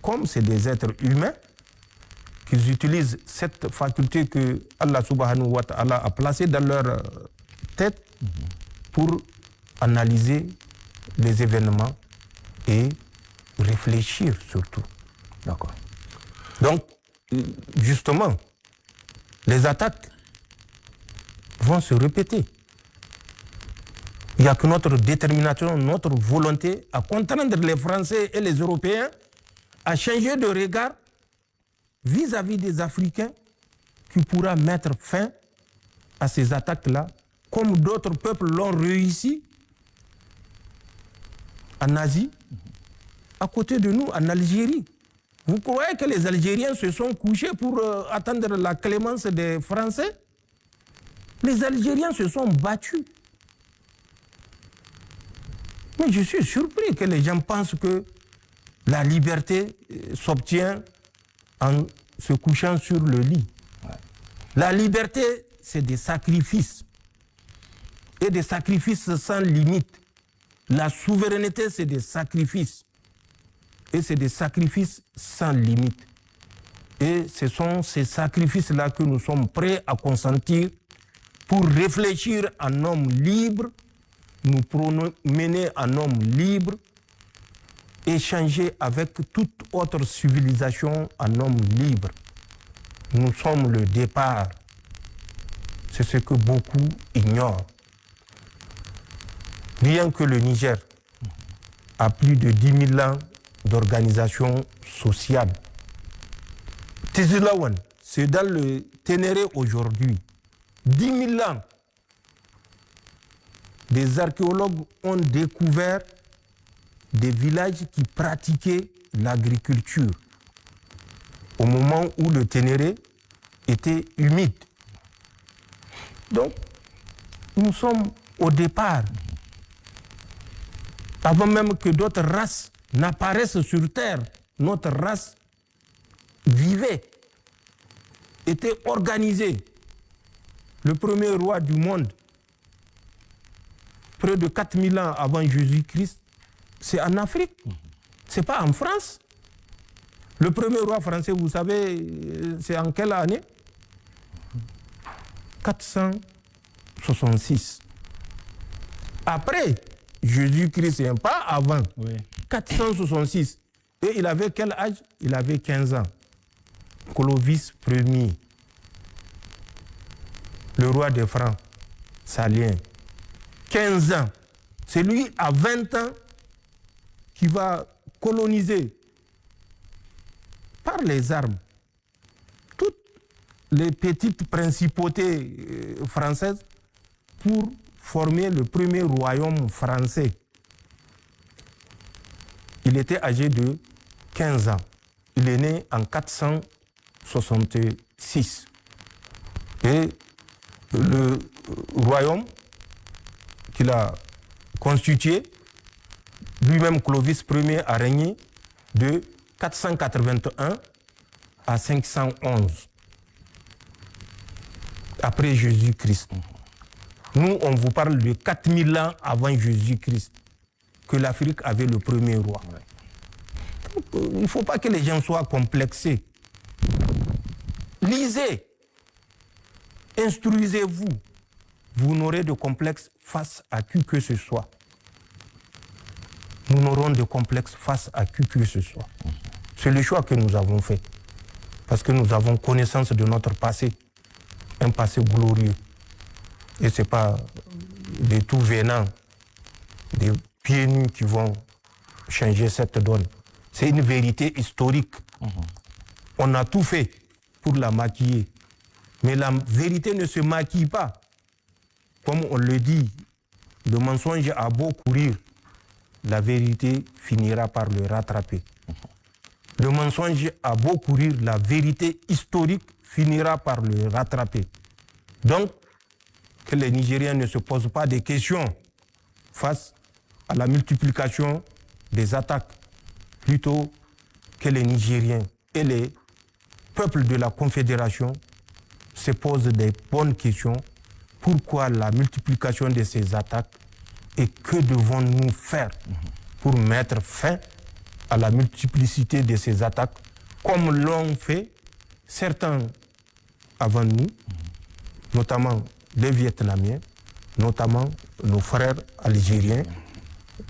comme c'est des êtres humains, qu'ils utilisent cette faculté que Allah subhanahu wa ta'ala a placée dans leur tête pour analyser les événements et réfléchir surtout. D'accord. Donc, justement, les attaques vont se répéter. Il n'y a que notre détermination, notre volonté à contraindre les Français et les Européens à changer de regard vis-à-vis des Africains qui pourra mettre fin à ces attaques-là, comme d'autres peuples l'ont réussi en Asie, à côté de nous, en Algérie. Vous croyez que les Algériens se sont couchés pour attendre la clémence des Français? Les Algériens se sont battus. Mais je suis surpris que les gens pensent que la liberté s'obtient en se couchant sur le lit. La liberté, c'est des sacrifices. Et des sacrifices sans limite. La souveraineté, c'est des sacrifices. Et c'est des sacrifices sans limite. Et ce sont ces sacrifices-là que nous sommes prêts à consentir pour réfléchir en homme libre, nous promener en homme libre, échanger avec toute autre civilisation en homme libre. Nous sommes le départ. C'est ce que beaucoup ignorent. Rien que le Niger a plus de 10 000 ans d'organisation sociale. Tizilawan, c'est dans le Ténéré aujourd'hui. 10 000 ans. Des archéologues ont découvert des villages qui pratiquaient l'agriculture au moment où le Ténéré était humide. Donc, nous sommes au départ. Avant même que d'autres races n'apparaissent sur Terre, notre race vivait, était organisée. Le premier roi du monde, près de 4000 ans avant Jésus-Christ, c'est en Afrique, c'est pas en France. Le premier roi français, vous savez, c'est en quelle année? 466. Après Jésus-Christ, c'est pas avant. Oui. 466. Et il avait quel âge? Il avait 15 ans. Clovis Ier, le roi des Francs, Salien, 15 ans. C'est lui à 20 ans qui va coloniser par les armes toutes les petites principautés françaises pour former le premier royaume français. Il était âgé de 15 ans. Il est né en 466. Et le royaume qu'il a constitué, lui-même Clovis Ier a régné de 481 à 511 après Jésus-Christ. Nous, on vous parle de 4000 ans avant Jésus-Christ que l'Afrique avait le premier roi. Donc, il ne faut pas que les gens soient complexés. Lisez, instruisez-vous. Vous n'aurez de complexe face à qui que ce soit. Nous n'aurons de complexe face à qui que ce soit. C'est le choix que nous avons fait. Parce que nous avons connaissance de notre passé. Un passé glorieux. Et ce n'est pas des tout venants, des pieds nus qui vont changer cette donne. C'est une vérité historique. On a tout fait pour la maquiller. Mais la vérité ne se maquille pas. Comme on le dit, le mensonge a beau courir, la vérité finira par le rattraper. Le mensonge a beau courir, la vérité historique finira par le rattraper. Donc, que les Nigériens ne se posent pas des questions face à la multiplication des attaques, plutôt que les Nigériens et les peuples de la Confédération se posent des bonnes questions. Pourquoi la multiplication de ces attaques et que devons-nous faire pour mettre fin à la multiplicité de ces attaques, comme l'ont fait certains avant nous, notamment les Vietnamiens, notamment nos frères algériens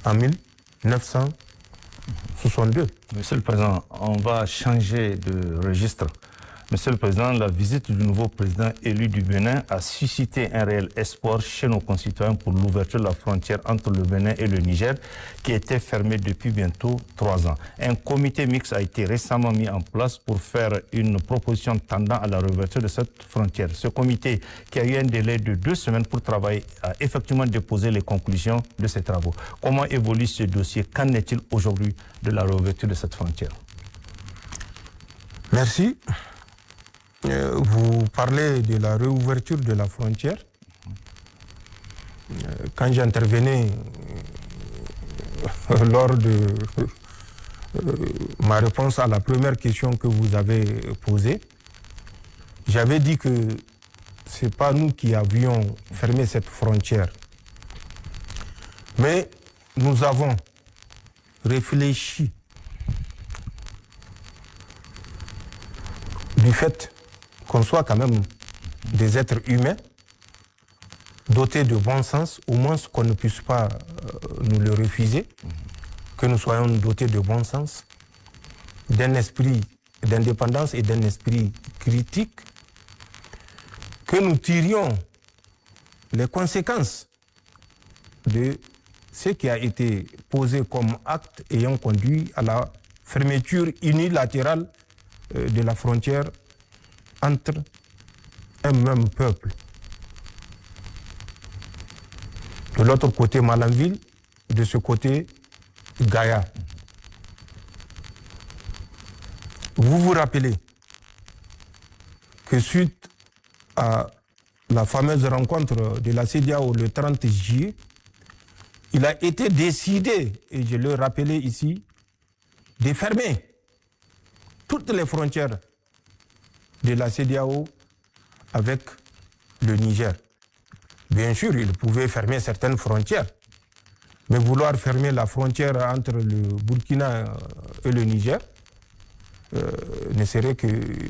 en 1962. Monsieur le Président, on va changer de registre. Monsieur le Président, la visite du nouveau président élu du Bénin a suscité un réel espoir chez nos concitoyens pour l'ouverture de la frontière entre le Bénin et le Niger, qui était fermée depuis bientôt 3 ans. Un comité mixte a été récemment mis en place pour faire une proposition tendant à la réouverture de cette frontière. Ce comité, qui a eu un délai de 2 semaines pour travailler, a effectivement déposé les conclusions de ses travaux. Comment évolue ce dossier? Qu'en est-il aujourd'hui de la réouverture de cette frontière? Merci. Vous parlez de la réouverture de la frontière. Quand j'intervenais lors de ma réponse à la première question que vous avez posée, j'avais dit que ce n'est pas nous qui avions fermé cette frontière. Mais nous avons réfléchi du fait qu'on soit quand même des êtres humains, dotés de bon sens, au moins qu'on ne puisse pas nous le refuser, que nous soyons dotés de bon sens, d'un esprit d'indépendance et d'un esprit critique, que nous tirions les conséquences de ce qui a été posé comme acte ayant conduit à la fermeture unilatérale de la frontière entre un même peuple. De l'autre côté, Malanville, de ce côté, Gaïa. Vous vous rappelez que suite à la fameuse rencontre de la CEDEAO le 30 juillet, il a été décidé, et je le rappelais ici, de fermer toutes les frontières de la CEDEAO avec le Niger. Bien sûr, il pouvait fermer certaines frontières, mais vouloir fermer la frontière entre le Burkina et le Niger ne serait que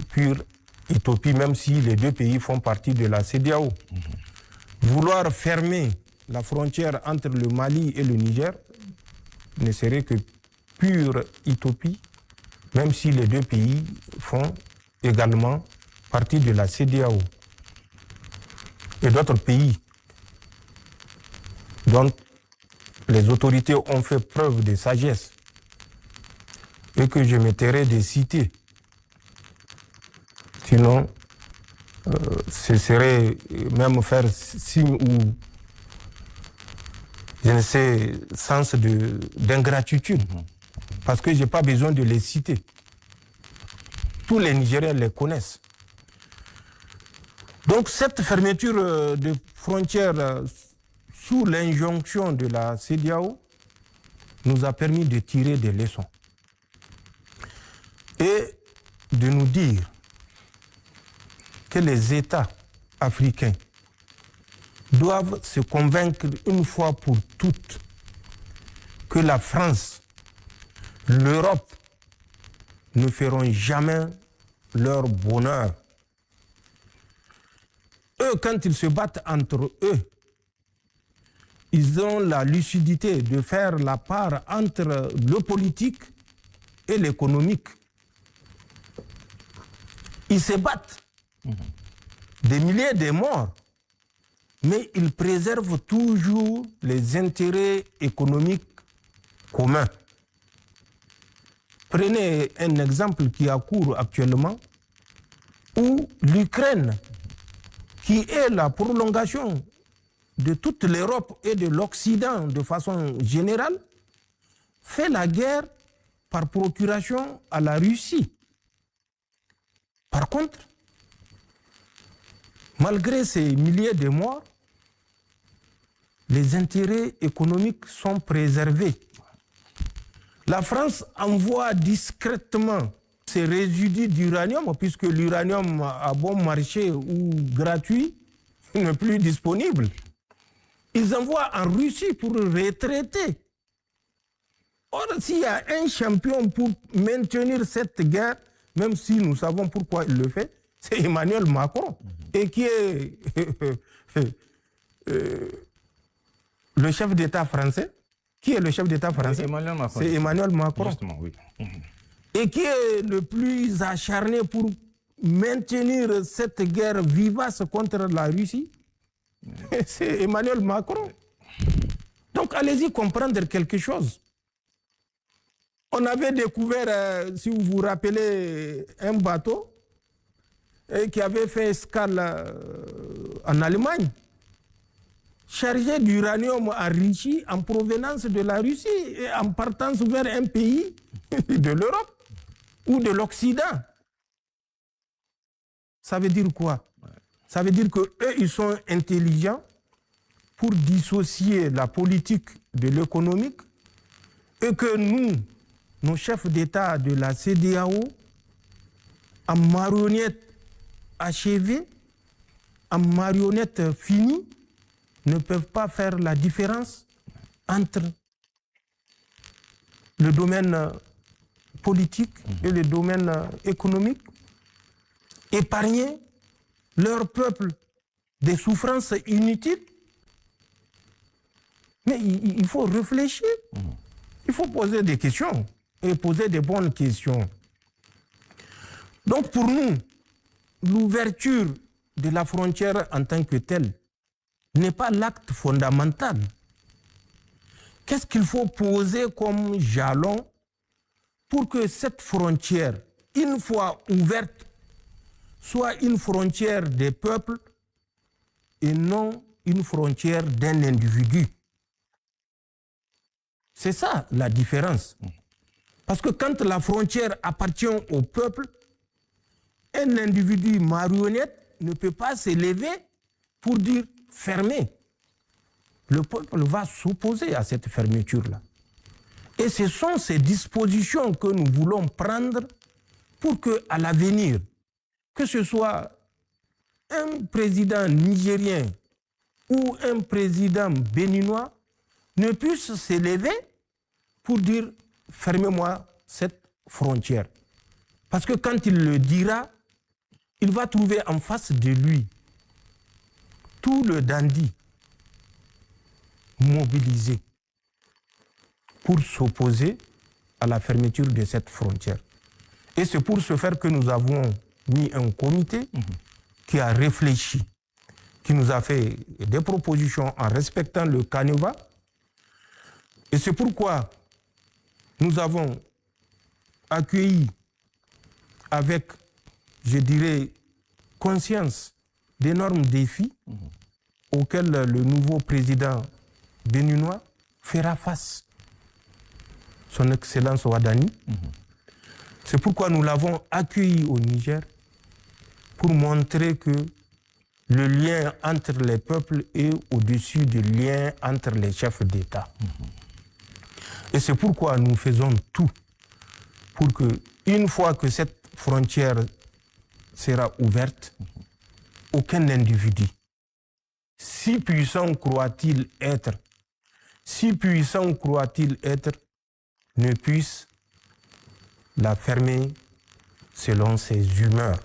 pure utopie, même si les deux pays font partie de la CEDEAO. Vouloir fermer la frontière entre le Mali et le Niger ne serait que pure utopie, même si les deux pays font également partie de la CEDEAO. Et d'autres pays dont les autorités ont fait preuve de sagesse et que je me tairai de citer. Sinon, ce serait même faire signe ou je ne sais, sens d'ingratitude. Parce que je n'ai pas besoin de les citer. Tous les Nigériens les connaissent. Donc cette fermeture de frontières sous l'injonction de la CEDEAO nous a permis de tirer des leçons et de nous dire que les États africains doivent se convaincre une fois pour toutes que la France, l'Europe ne feront jamais leur bonheur. Eux, quand ils se battent entre eux, ils ont la lucidité de faire la part entre le politique et l'économique. Ils se battent, des milliers de morts, mais ils préservent toujours les intérêts économiques communs. Prenez un exemple qui a cours actuellement, où l'Ukraine, qui est la prolongation de toute l'Europe et de l'Occident de façon générale, fait la guerre par procuration à la Russie. Par contre, malgré ces milliers de morts, les intérêts économiques sont préservés. La France envoie discrètement ces résidus d'uranium, puisque l'uranium à bon marché ou gratuit n'est plus disponible. Ils envoient en Russie pour retraiter. Or, s'il y a un champion pour maintenir cette guerre, même si nous savons pourquoi il le fait, c'est Emmanuel Macron, et qui est le chef d'État français. Qui est le chef d'État français? C'est Emmanuel Macron. Justement, oui. Et qui est le plus acharné pour maintenir cette guerre vivace contre la Russie? C'est Emmanuel Macron. Donc allez-y comprendre quelque chose. On avait découvert, si vous vous rappelez, un bateau qui avait fait escale en Allemagne, chargé d'uranium enrichi en provenance de la Russie et en partance vers un pays de l'Europe ou de l'Occident. Ça veut dire quoi? Ça veut dire qu'eux, ils sont intelligents pour dissocier la politique de l'économique et que nous, nos chefs d'État de la CEDEAO, en marionnettes achevées, en marionnettes finies, ne peuvent pas faire la différence entre le domaine politique et le domaine économique, épargner leur peuple des souffrances inutiles. Mais il faut réfléchir, il faut poser des questions et poser des bonnes questions. Donc pour nous, l'ouverture de la frontière en tant que telle n'est pas l'acte fondamental. Qu'est-ce qu'il faut poser comme jalon pour que cette frontière, une fois ouverte, soit une frontière des peuples et non une frontière d'un individu? C'est ça la différence. Parce que quand la frontière appartient au peuple, un individu marionnette ne peut pas s'élever pour dire fermer. Le peuple va s'opposer à cette fermeture-là. Et ce sont ces dispositions que nous voulons prendre pour qu'à l'avenir, que ce soit un président nigérien ou un président béninois, ne puisse s'élever pour dire fermez-moi cette frontière. Parce que quand il le dira, il va trouver en face de lui tout le dandy mobilisé pour s'opposer à la fermeture de cette frontière. Et c'est pour ce faire que nous avons mis un comité qui a réfléchi, qui nous a fait des propositions en respectant le canevas. Et c'est pourquoi nous avons accueilli avec, je dirais, conscience d'énormes défis auxquels le nouveau président béninois fera face. Son Excellence Ouadani. C'est pourquoi nous l'avons accueilli au Niger pour montrer que le lien entre les peuples est au-dessus du lien entre les chefs d'État. Et c'est pourquoi nous faisons tout pour que, une fois que cette frontière sera ouverte, aucun individu, si puissant croit-il être, ne puisse la fermer selon ses humeurs.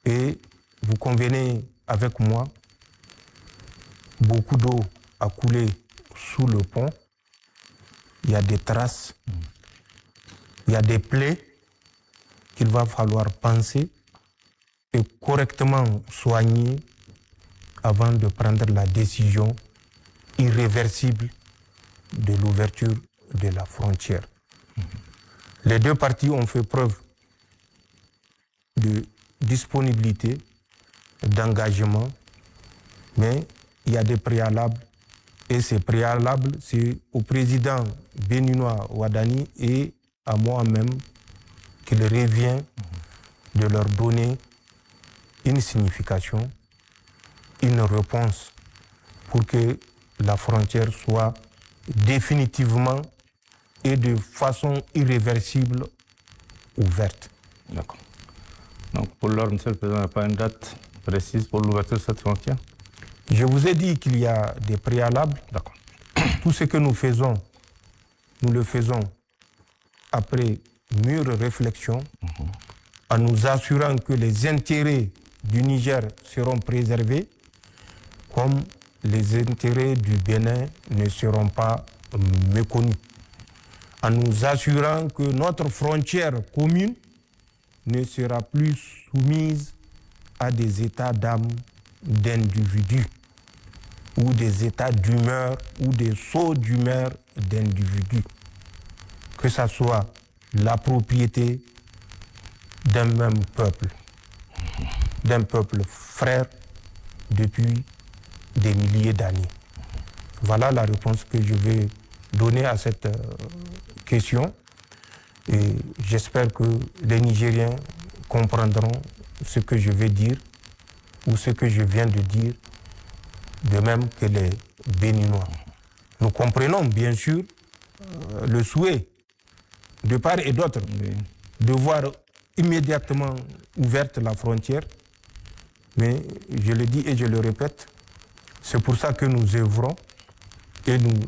Et vous convenez avec moi, beaucoup d'eau a coulé sous le pont. Il y a des traces, il y a des plaies qu'il va falloir penser et correctement soigner avant de prendre la décision irréversible de l'ouverture de la frontière. Les deux parties ont fait preuve de disponibilité, d'engagement, mais il y a des préalables. Et ces préalables, c'est au président béninois Ouadani et à moi-même qu'il revient de leur donner une signification, une réponse pour que la frontière soit définitivement et de façon irréversible ouverte. D'accord. Donc pour l'heure, Monsieur le Président, il n'y a pas une date précise pour l'ouverture de cette frontière? Je vous ai dit qu'il y a des préalables. D'accord. Tout ce que nous faisons, nous le faisons après mûre réflexion, en nous assurant que les intérêts du Niger seront préservés, comme les intérêts du Bénin ne seront pas méconnus. En nous assurant que notre frontière commune ne sera plus soumise à des états d'âme d'individus ou des états d'humeur ou des sauts d'humeur d'individus. Que ce soit la propriété d'un même peuple frère depuis des milliers d'années. Voilà la réponse que je vais donner à cette question. Et j'espère que les Nigériens comprendront ce que je vais dire ou ce que je viens de dire, de même que les Béninois. Nous comprenons bien sûr le souhait de part et d'autre de voir immédiatement ouverte la frontière, mais je le dis et je le répète, c'est pour ça que nous œuvrons et nous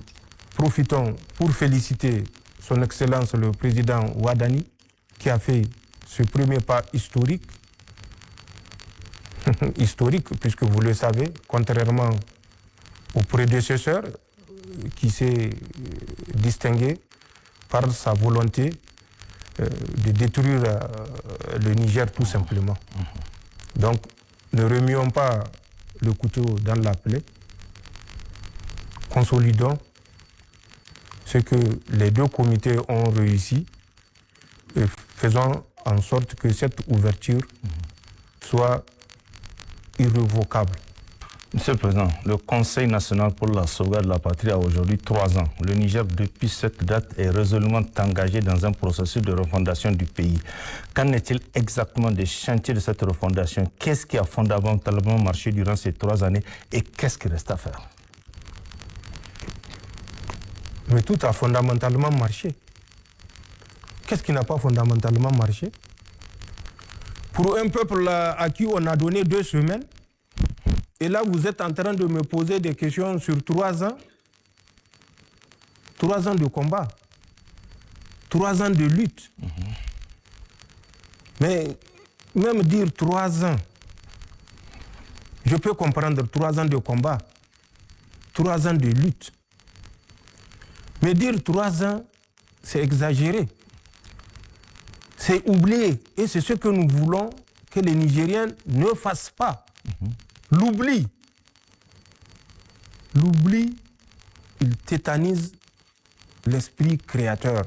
profitons pour féliciter son Excellence le Président Ouadani qui a fait ce premier pas historique, puisque vous le savez, contrairement au prédécesseur qui s'est distingué par sa volonté de détruire le Niger tout simplement. Donc, ne remuons pas le couteau dans la plaie, consolidons ce que les deux comités ont réussi et faisons en sorte que cette ouverture soit irrévocable. Monsieur le Président, le Conseil national pour la sauvegarde de la patrie a aujourd'hui 3 ans. Le Niger, depuis cette date, est résolument engagé dans un processus de refondation du pays. Qu'en est-il exactement des chantiers de cette refondation? Qu'est-ce qui a fondamentalement marché durant ces 3 années et qu'est-ce qui reste à faire? Mais tout a fondamentalement marché. Qu'est-ce qui n'a pas fondamentalement marché? Pour un peuple à qui on a donné 2 semaines, et là, vous êtes en train de me poser des questions sur 3 ans. 3 ans de combat. 3 ans de lutte. Mais même dire 3 ans, je peux comprendre 3 ans de combat, 3 ans de lutte. Mais dire 3 ans, c'est exagéré. C'est oublier. Et c'est ce que nous voulons que les Nigériens ne fassent pas. L'oubli. L'oubli, il tétanise l'esprit créateur.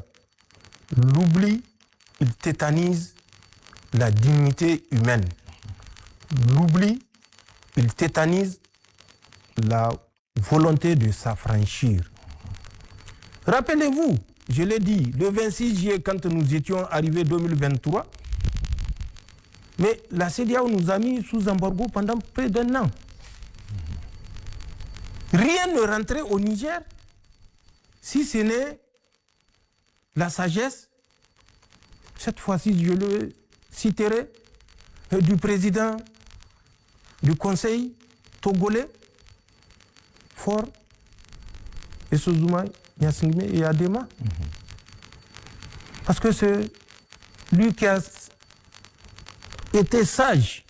L'oubli, il tétanise la dignité humaine. L'oubli, il tétanise la volonté de s'affranchir. Rappelez-vous, je l'ai dit, le 26 juillet, quand nous étions arrivés 2023, mais la CEDEAO nous a mis sous embargo pendant près d'1 an. Rien ne rentrait au Niger si ce n'est la sagesse, cette fois-ci je le citerai, du président du Conseil togolais, Faure Essozuma Gnassingbé et Adema. Parce que c'est lui qui a été sage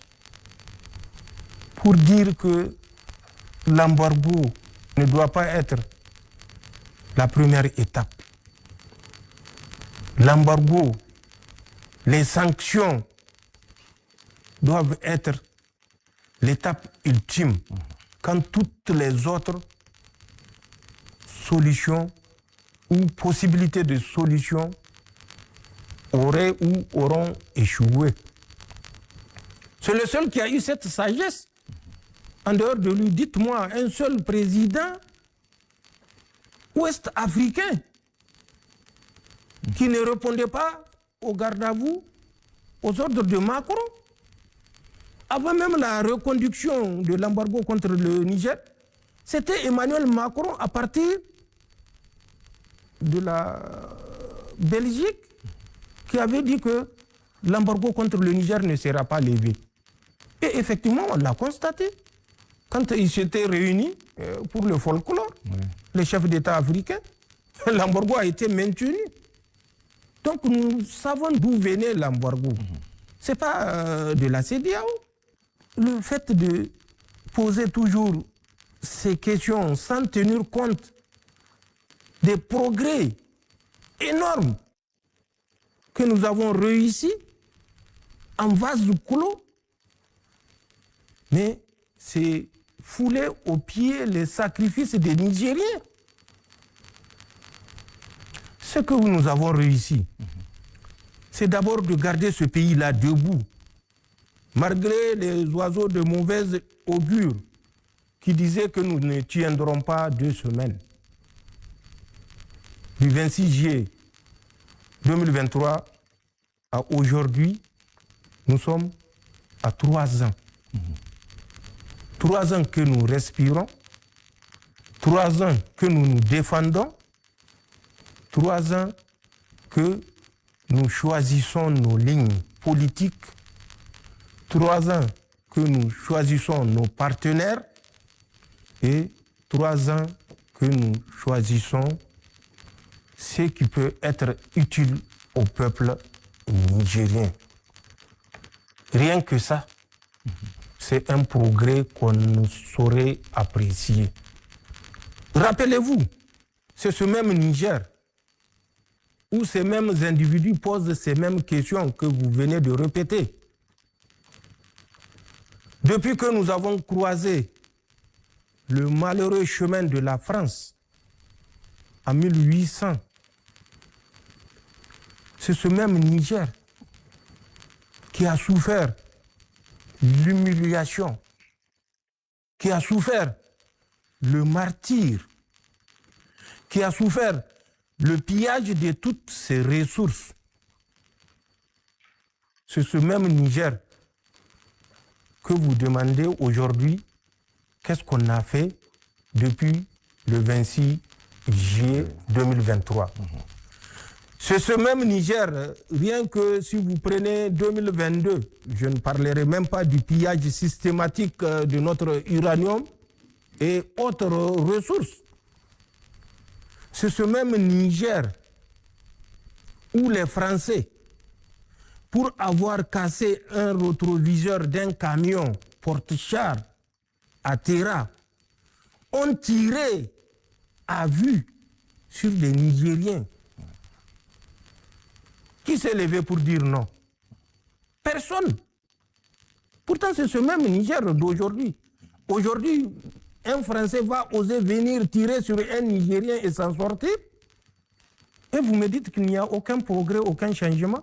pour dire que l'embargo ne doit pas être la première étape. L'embargo, les sanctions doivent être l'étape ultime quand toutes les autres solutions ou possibilités de solutions auraient ou auront échoué. C'est le seul qui a eu cette sagesse. En dehors de lui, dites-moi, un seul président ouest-africain qui ne répondait pas au garde à vous, aux ordres de Macron, avant même la reconduction de l'embargo contre le Niger, c'était Emmanuel Macron à partir de la Belgique qui avait dit que l'embargo contre le Niger ne sera pas levé. Et effectivement, on l'a constaté. Quand ils s'étaient réunis pour le folklore, les chefs d'État africains, l'embargo a été maintenu. Donc nous savons d'où venait l'embargo. Ce n'est pas de la CEDEAO. Le fait de poser toujours ces questions sans tenir compte des progrès énormes que nous avons réussi en vase clos, mais c'est fouler aux pieds les sacrifices des Nigériens. Ce que nous avons réussi, c'est d'abord de garder ce pays-là debout, malgré les oiseaux de mauvaise augure qui disaient que nous ne tiendrons pas 2 semaines. Du 26 juillet 2023 à aujourd'hui, nous sommes à 3 ans. 3 ans que nous respirons, 3 ans que nous nous défendons, 3 ans que nous choisissons nos lignes politiques, 3 ans que nous choisissons nos partenaires et 3 ans que nous choisissons ce qui peut être utile au peuple nigérien. Rien que ça, c'est un progrès qu'on ne saurait apprécier. Rappelez-vous, c'est ce même Niger où ces mêmes individus posent ces mêmes questions que vous venez de répéter. Depuis que nous avons croisé le malheureux chemin de la France en 1800, c'est ce même Niger qui a souffert l'humiliation, qui a souffert le martyre, qui a souffert le pillage de toutes ses ressources. C'est ce même Niger que vous demandez aujourd'hui qu'est-ce qu'on a fait depuis le 26 juillet 2023. C'est ce même Niger, rien que si vous prenez 2022, je ne parlerai même pas du pillage systématique de notre uranium et autres ressources. C'est ce même Niger où les Français, pour avoir cassé un rétroviseur d'un camion porte-char à Terra, ont tiré à vue sur les Nigériens. Qui s'est levé pour dire non? Personne. Pourtant, c'est ce même Niger d'aujourd'hui. Aujourd'hui, un Français va oser venir tirer sur un Nigérien et s'en sortir? Et vous me dites qu'il n'y a aucun progrès, aucun changement?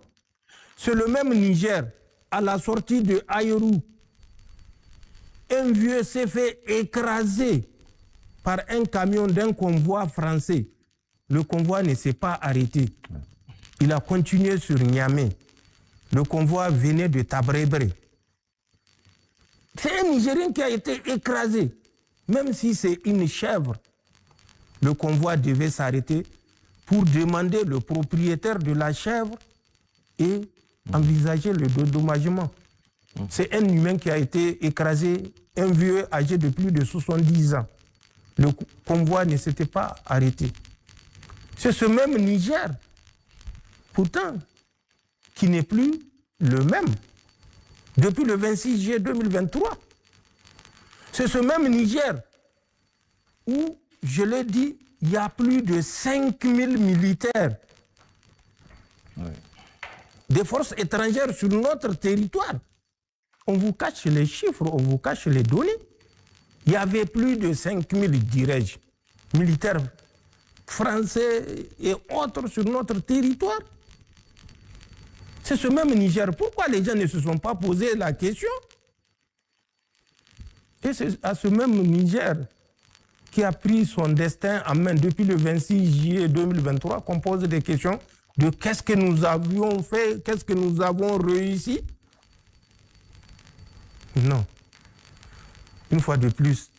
C'est le même Niger, à la sortie de Aïrou. Un vieux s'est fait écraser par un camion d'un convoi français. Le convoi ne s'est pas arrêté. Il a continué sur Niamey. Le convoi venait de Tabrebre. C'est un Nigérien qui a été écrasé. Même si c'est une chèvre, le convoi devait s'arrêter pour demander le propriétaire de la chèvre et envisager le dédommagement. C'est un humain qui a été écrasé, un vieux âgé de plus de 70 ans. Le convoi ne s'était pas arrêté. C'est ce même Niger, pourtant, qui n'est plus le même depuis le 26 juillet 2023. C'est ce même Niger où, je l'ai dit, il y a plus de 5000 militaires des forces étrangères sur notre territoire. On vous cache les chiffres, on vous cache les données. Il y avait plus de 5000, dirais-je, militaires français et autres sur notre territoire. C'est ce même Niger. Pourquoi les gens ne se sont pas posé la question? Et c'est à ce même Niger qui a pris son destin en main depuis le 26 juillet 2023 qu'on pose des questions de qu'est-ce que nous avions fait, qu'est-ce que nous avons réussi. Non. Une fois de plus,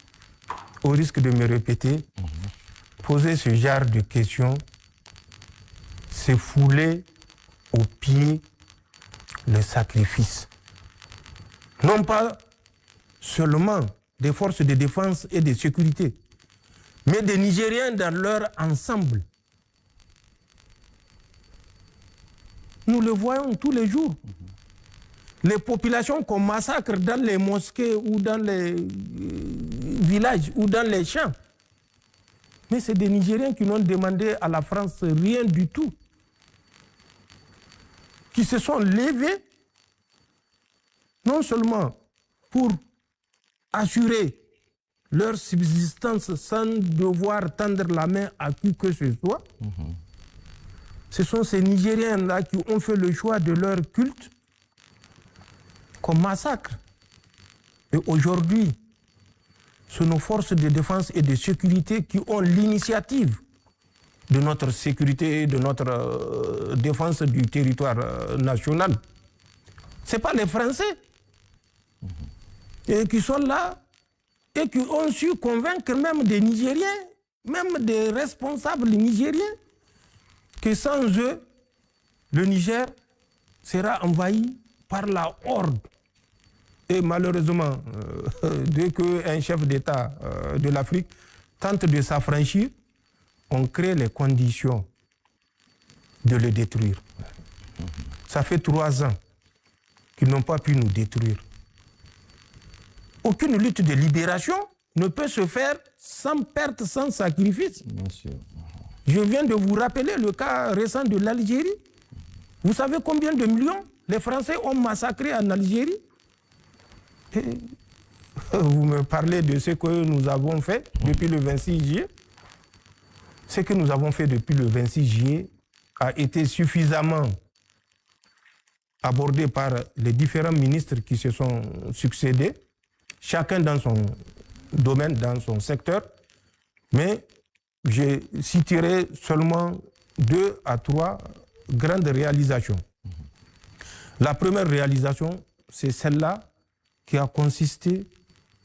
au risque de me répéter, poser ce genre de questions, c'est fouler aux pieds le sacrifice. Non pas seulement des forces de défense et de sécurité, mais des Nigériens dans leur ensemble. Nous le voyons tous les jours. Les populations qu'on massacre dans les mosquées ou dans les villages ou dans les champs. Mais c'est des Nigériens qui n'ont demandé à la France rien du tout. Qui se sont levés, non seulement pour assurer leur subsistance sans devoir tendre la main à qui que ce soit. Ce sont ces Nigériens-là qui ont fait le choix de leur culte qu'on massacre. Et aujourd'hui, ce sont nos forces de défense et de sécurité qui ont l'initiative de notre sécurité et de notre défense du territoire national. Ce n'est pas les Français et qui sont là et qui ont su convaincre même des Nigériens, même des responsables nigériens, que sans eux, le Niger sera envahi par la horde. Et malheureusement, dès qu'un chef d'État de l'Afrique tente de s'affranchir, on crée les conditions de le détruire. Ça fait 3 ans qu'ils n'ont pas pu nous détruire. Aucune lutte de libération ne peut se faire sans perte, sans sacrifice. Bien sûr. Je viens de vous rappeler le cas récent de l'Algérie. Vous savez combien de millions les Français ont massacré en Algérie? Et vous me parlez de ce que nous avons fait depuis le 26 juillet. Ce que nous avons fait depuis le 26 juillet a été suffisamment abordé par les différents ministres qui se sont succédés, chacun dans son domaine, dans son secteur. Mais je citerai seulement 2 à 3 grandes réalisations. La première réalisation, c'est celle-là qui a consisté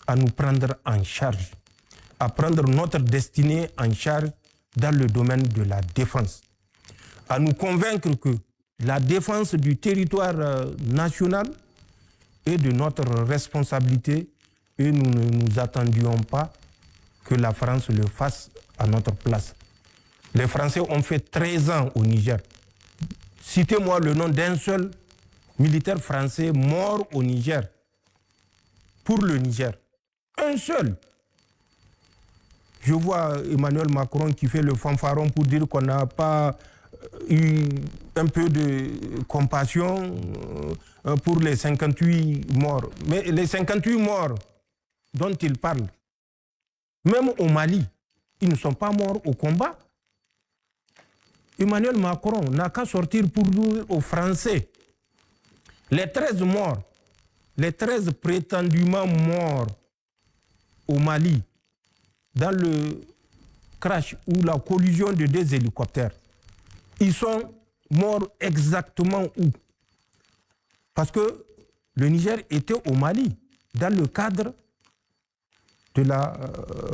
à nous prendre en charge, à prendre notre destinée en charge dans le domaine de la défense, à nous convaincre que la défense du territoire national est de notre responsabilité et nous ne nous attendions pas que la France le fasse à notre place. Les Français ont fait 13 ans au Niger. Citez-moi le nom d'un seul militaire français mort au Niger, pour le Niger. Un seul. Je vois Emmanuel Macron qui fait le fanfaron pour dire qu'on n'a pas eu un peu de compassion pour les 58 morts. Mais les 58 morts dont il parle, même au Mali, ils ne sont pas morts au combat. Emmanuel Macron n'a qu'à sortir pour dire aux Français, les 13 morts, les 13 prétendument morts au Mali, dans le crash ou la collision de 2 hélicoptères, ils sont morts exactement où? Parce que le Niger était au Mali, dans le cadre de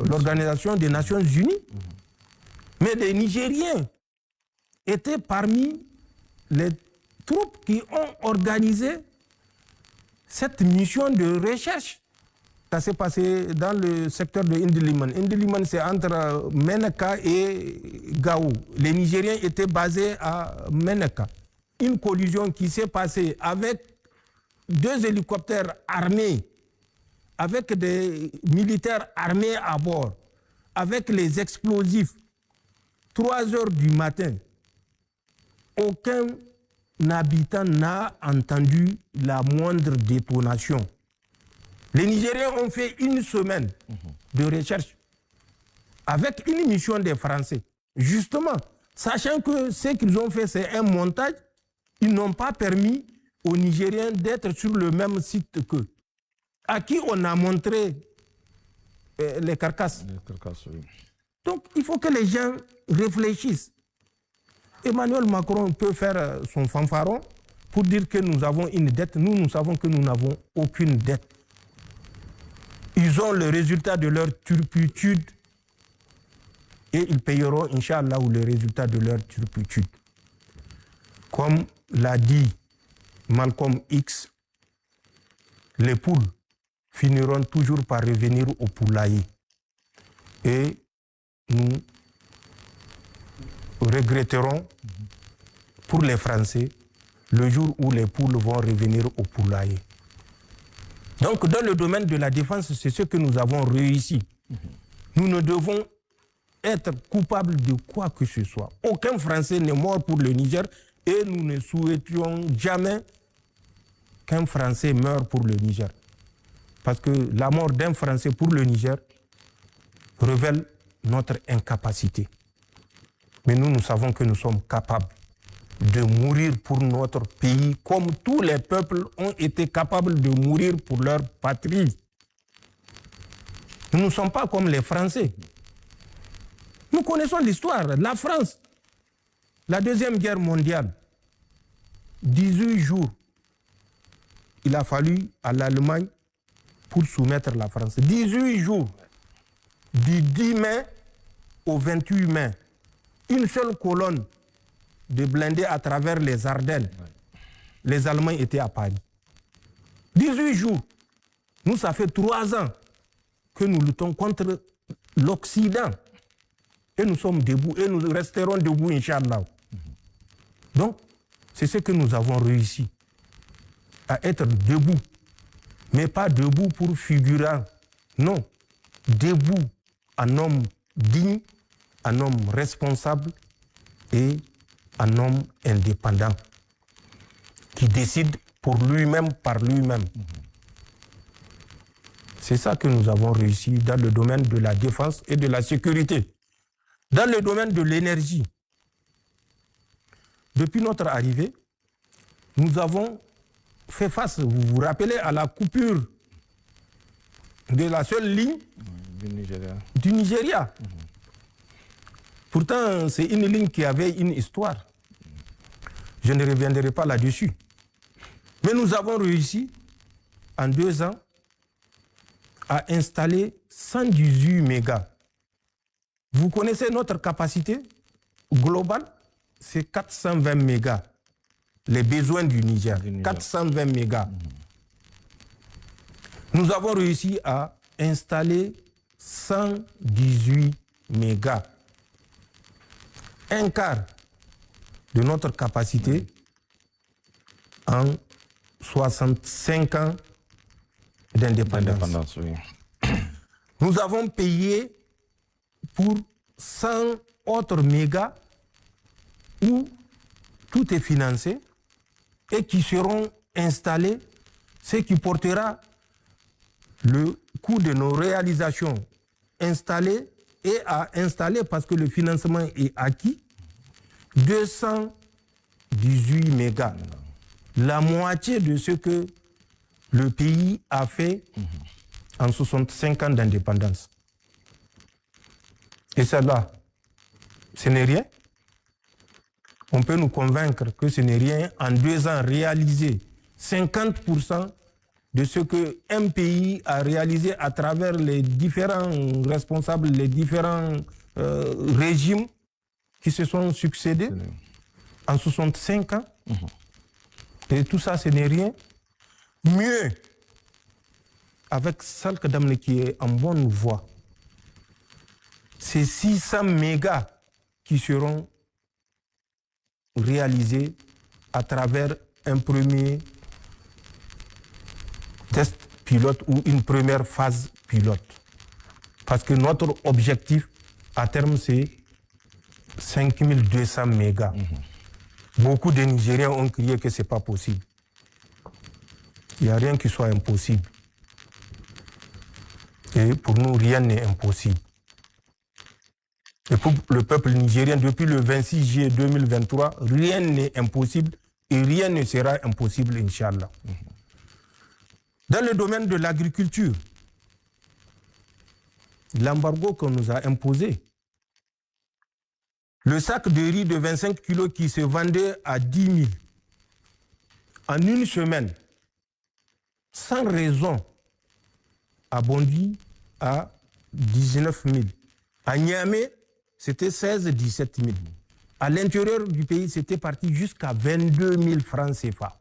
l'Organisation des Nations Unies. Mais les Nigériens étaient parmi les troupes qui ont organisé cette mission de recherche. Ça s'est passé dans le secteur de Indiliman. Indiliman, c'est entre Menaka et Gao. Les Nigériens étaient basés à Menaka. Une collision qui s'est passée avec 2 hélicoptères armés, avec des militaires armés à bord, avec les explosifs. 3 heures du matin, aucun habitant n'a entendu la moindre détonation. Les Nigériens ont fait 1 semaine de recherche avec une mission des Français. Justement, sachant que ce qu'ils ont fait, c'est un montage ils n'ont pas permis aux Nigériens d'être sur le même site qu'eux. À qui on a montré les carcasses. Oui. Donc, il faut que les gens réfléchissent. Emmanuel Macron peut faire son fanfaron pour dire que nous avons une dette. Nous, nous savons que nous n'avons aucune dette. Ils ont le résultat de leur turpitude et ils payeront, Inch'Allah, le résultat de leur turpitude. Comme l'a dit Malcolm X, les poules finiront toujours par revenir au poulailler. Et nous regretterons pour les Français le jour où les poules vont revenir au poulailler. Donc, dans le domaine de la défense, c'est ce que nous avons réussi. Nous ne devons être coupables de quoi que ce soit. Aucun Français n'est mort pour le Niger et nous ne souhaitions jamais qu'un Français meure pour le Niger. Parce que la mort d'un Français pour le Niger révèle notre incapacité. Mais nous, nous savons que nous sommes capables de mourir pour notre pays comme tous les peuples ont été capables de mourir pour leur patrie. Nous ne sommes pas comme les Français. Nous connaissons l'histoire. La France, la Deuxième Guerre mondiale, 18 jours, il a fallu à l'Allemagne pour soumettre la France. 18 jours, du 10 mai au 28 mai, une seule colonne de blindés à travers les Ardennes. Les Allemands étaient à Paris. 18 jours. Nous, ça fait 3 ans que nous luttons contre l'Occident. Et nous sommes debout et nous resterons debout, Inch'Allah. Donc, c'est ce que nous avons réussi, à être debout. Mais pas debout pour figurant. Non, debout en homme digne, en homme responsable et un homme indépendant qui décide pour lui-même, par lui-même. C'est ça que nous avons réussi dans le domaine de la défense et de la sécurité. Dans le domaine de l'énergie, depuis notre arrivée, nous avons fait face, vous vous rappelez, à la coupure de la seule ligne du Nigeria. Pourtant, c'est une ligne qui avait une histoire. Je ne reviendrai pas là-dessus. Mais nous avons réussi, en 2 ans, à installer 118 mégas. Vous connaissez notre capacité globale, c'est 420 mégas. Les besoins du Niger, 420 mégas. Nous avons réussi à installer 118 mégas. Un quart de notre capacité en 65 ans d'indépendance. Oui. Nous avons payé pour 100 autres mégas où tout est financé et qui seront installés, ce qui portera le coût de nos réalisations installées et à installer, parce que le financement est acquis, 218 mégas. La moitié de ce que le pays a fait en 65 ans d'indépendance. Et cela, ce n'est rien. On peut nous convaincre que ce n'est rien. En 2 ans, réaliser 50% de ce qu'un pays a réalisé à travers les différents responsables, les différents régimes qui se sont succédés en 65 ans. Et tout ça, ce n'est rien. Mieux, avec Salk Damne qui est en bonne voie, c'est 600 mégas qui seront réalisés à travers un premier test pilote ou une première phase pilote. Parce que notre objectif à terme, c'est 5200 mégas. Beaucoup de Nigériens ont crié que ce n'est pas possible. Il n'y a rien qui soit impossible. Et pour nous, rien n'est impossible. Et pour le peuple nigérien, depuis le 26 juillet 2023, rien n'est impossible et rien ne sera impossible, Inch'Allah. Dans le domaine de l'agriculture, l'embargo qu'on nous a imposé, le sac de riz de 25 kilos qui se vendait à 10 000 en une semaine, sans raison, a bondi à 19 000. À Niamey, c'était 16-17 000. À l'intérieur du pays, c'était parti jusqu'à 22 000 francs CFA.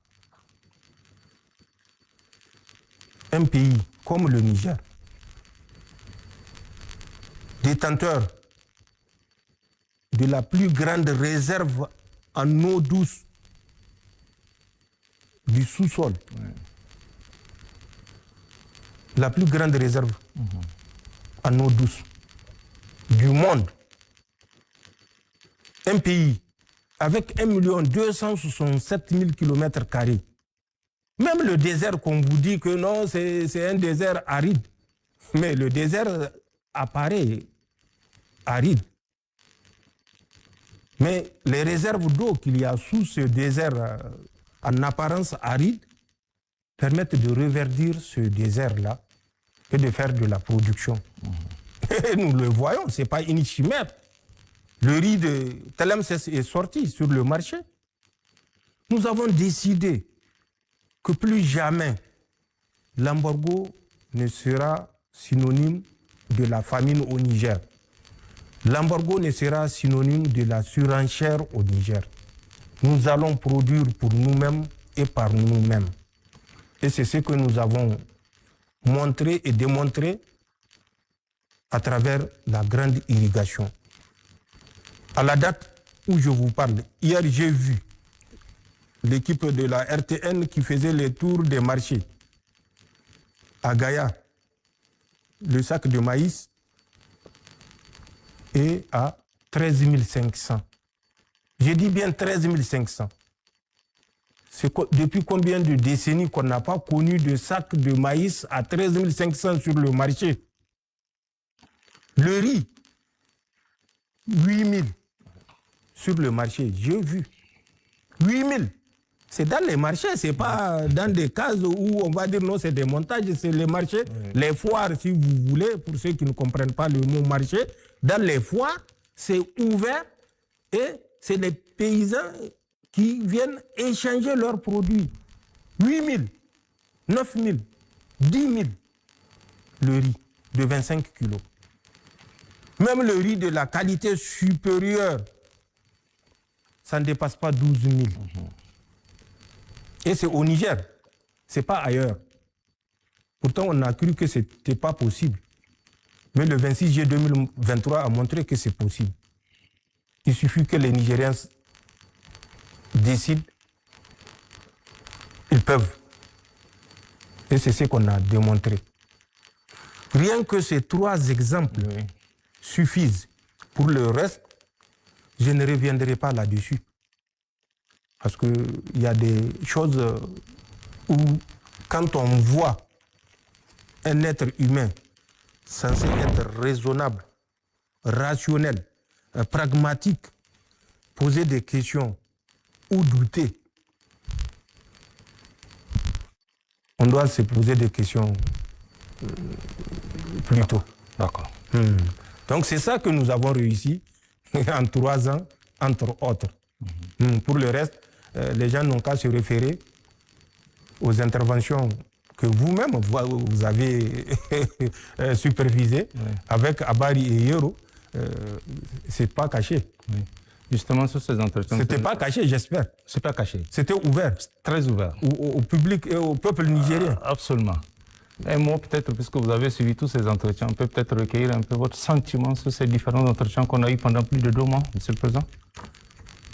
Un pays comme le Niger, détenteur de la plus grande réserve en eau douce du sous-sol, la plus grande réserve en eau douce du monde, un pays avec 1 267 000 km². Même le désert qu'on vous dit que non, c'est un désert aride, mais le désert apparaît aride. Mais les réserves d'eau qu'il y a sous ce désert en apparence aride permettent de reverdir ce désert-là et de faire de la production. Et nous le voyons, ce n'est pas une chimère. Le riz de Tlemcen est sorti sur le marché. Nous avons décidé que plus jamais l'embargo ne sera synonyme de la famine au Niger. L'embargo ne sera synonyme de la surenchère au Niger. Nous allons produire pour nous-mêmes et par nous-mêmes. Et c'est ce que nous avons montré et démontré à travers la grande irrigation. À la date où je vous parle, hier j'ai vu l'équipe de la RTN qui faisait les tours des marchés. À Gaïa, le sac de maïs est à 13 500. J'ai dit bien 13 500. Depuis combien de décennies qu'on n'a pas connu de sac de maïs à 13 500 sur le marché? Le riz, 8 000 sur le marché, j'ai vu. 8 000. C'est dans les marchés, ce n'est pas dans des cases où on va dire non, c'est des montages, c'est les marchés, les foires, si vous voulez, pour ceux qui ne comprennent pas le mot marché. Dans les foires, c'est ouvert et c'est les paysans qui viennent échanger leurs produits. 8 000, 9 000, 10 000, le riz de 25 kilos. Même le riz de la qualité supérieure, ça ne dépasse pas 12 000. Et c'est au Niger, ce n'est pas ailleurs. Pourtant, on a cru que ce n'était pas possible. Mais le 26 juillet 2023 a montré que c'est possible. Il suffit que les Nigériens décident, ils peuvent. Et c'est ce qu'on a démontré. Rien que ces 3 exemples suffisent. Pour le reste, je ne reviendrai pas là-dessus. Parce qu'il y a des choses où, quand on voit un être humain censé être raisonnable, rationnel, pragmatique, poser des questions ou douter, on doit se poser des questions plus tôt. D'accord. Donc c'est ça que nous avons réussi en 3 ans, entre autres. Pour le reste, les gens n'ont qu'à se référer aux interventions que vous-même, vous avez supervisées avec Abari et Yero. C'est pas caché. Oui. Justement, sur ces entretiens... C'était pas caché, j'espère. C'est pas caché. C'était ouvert. Très ouvert. Au public et au peuple nigérien. Absolument. Un mot peut-être, puisque vous avez suivi tous ces entretiens, on peut peut-être recueillir un peu votre sentiment sur ces différents entretiens qu'on a eu pendant plus de 2 mois, Monsieur le Président.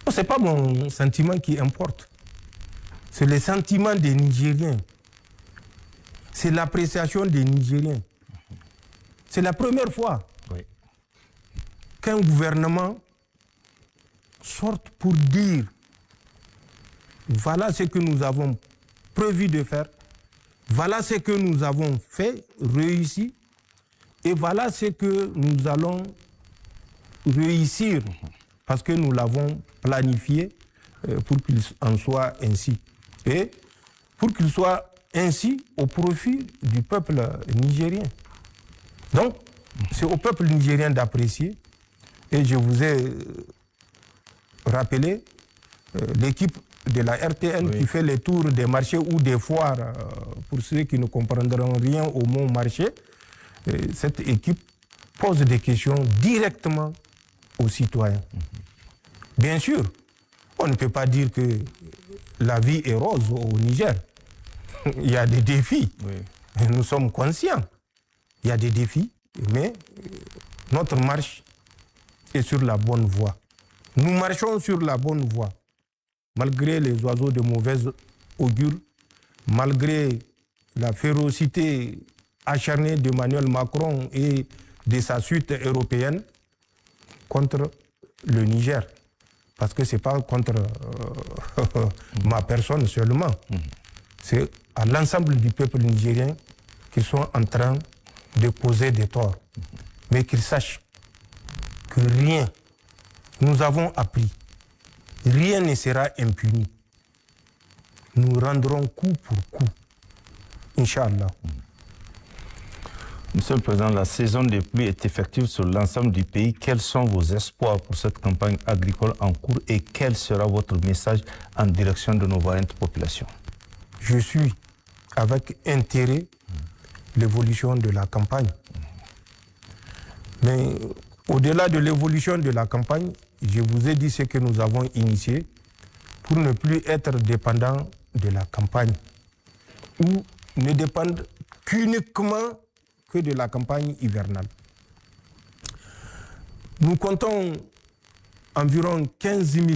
Ce n'est pas mon sentiment qui importe. C'est le sentiment des Nigériens. C'est l'appréciation des Nigériens. C'est la première fois qu'un gouvernement sorte pour dire voilà ce que nous avons prévu de faire, voilà ce que nous avons fait, réussi, et voilà ce que nous allons réussir parce que nous l'avons planifié pour qu'il en soit ainsi. Et pour qu'il soit ainsi au profit du peuple nigérien. Donc, c'est au peuple nigérien d'apprécier. Et je vous ai rappelé l'équipe de la RTN qui fait les tours des marchés ou des foires. Pour ceux qui ne comprendront rien au mot marché, cette équipe pose des questions directement aux citoyens. Bien sûr, on ne peut pas dire que la vie est rose au Niger. Il y a des défis. Nous sommes conscients. Il y a des défis, mais notre marche est sur la bonne voie. Nous marchons sur la bonne voie. Malgré les oiseaux de mauvaise augure, malgré la férocité acharnée d'Emmanuel Macron et de sa suite européenne contre le Niger. Parce que ce n'est pas contre ma personne seulement. C'est à l'ensemble du peuple nigérien qu'ils sont en train de causer des torts. Mais qu'ils sachent que rien, nous avons appris, rien ne sera impuni. Nous rendrons coup pour coup, Inch'Allah. Monsieur le Président, la saison des pluies est effective sur l'ensemble du pays. Quels sont vos espoirs pour cette campagne agricole en cours et quel sera votre message en direction de nos vaillantes populations? Je suis avec intérêt l'évolution de la campagne. Mais au-delà de l'évolution de la campagne, je vous ai dit ce que nous avons initié pour ne plus être dépendant de la campagne ou ne dépendre qu'uniquement que de la campagne hivernale. Nous comptons environ 15 000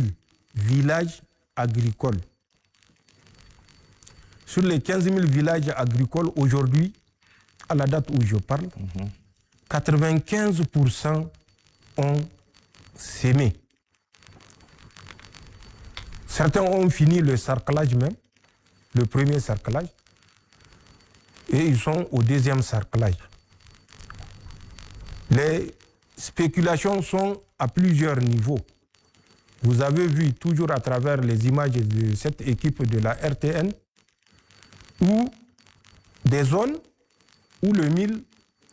villages agricoles. Sur les 15 000 villages agricoles, aujourd'hui, à la date où je parle, 95% ont sémé. Certains ont fini le sarclage même, le premier sarclage, et ils sont au deuxième sarclage. Les spéculations sont à plusieurs niveaux. Vous avez vu toujours à travers les images de cette équipe de la RTN, où des zones où le mil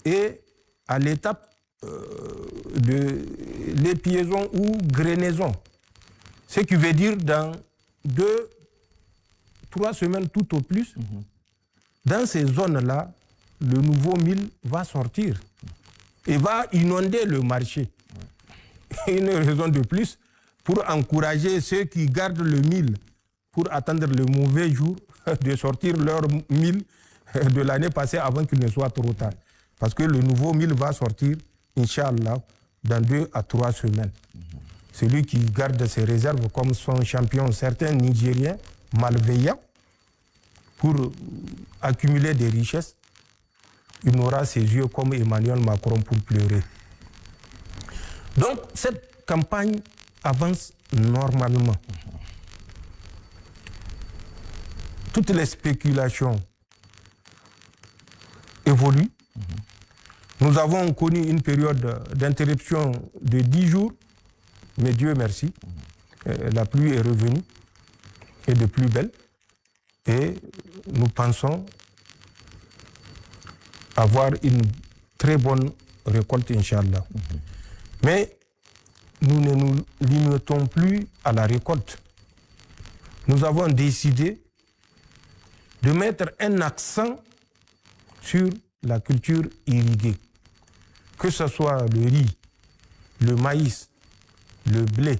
est à l'étape de l'épiaison ou grenaison. Ce qui veut dire dans 2-3 semaines tout au plus, dans ces zones-là, le nouveau mil va sortir et va inonder le marché. Une raison de plus pour encourager ceux qui gardent le mil pour attendre le mauvais jour de sortir leur mil de l'année passée avant qu'il ne soit trop tard. Parce que le nouveau mil va sortir, Inch'Allah, dans 2 à 3 semaines. Celui qui garde ses réserves comme son champion, certains Nigériens malveillants, pour accumuler des richesses, il n'aura ses yeux comme Emmanuel Macron pour pleurer. Donc, cette campagne avance normalement. Toutes les spéculations évoluent. Nous avons connu une période d'interruption de 10 jours, mais Dieu merci, la pluie est revenue et de plus belle. Et nous pensons avoir une très bonne récolte, Inch'Allah. Mais nous ne nous limitons plus à la récolte. Nous avons décidé de mettre un accent sur la culture irriguée. Que ce soit le riz, le maïs, le blé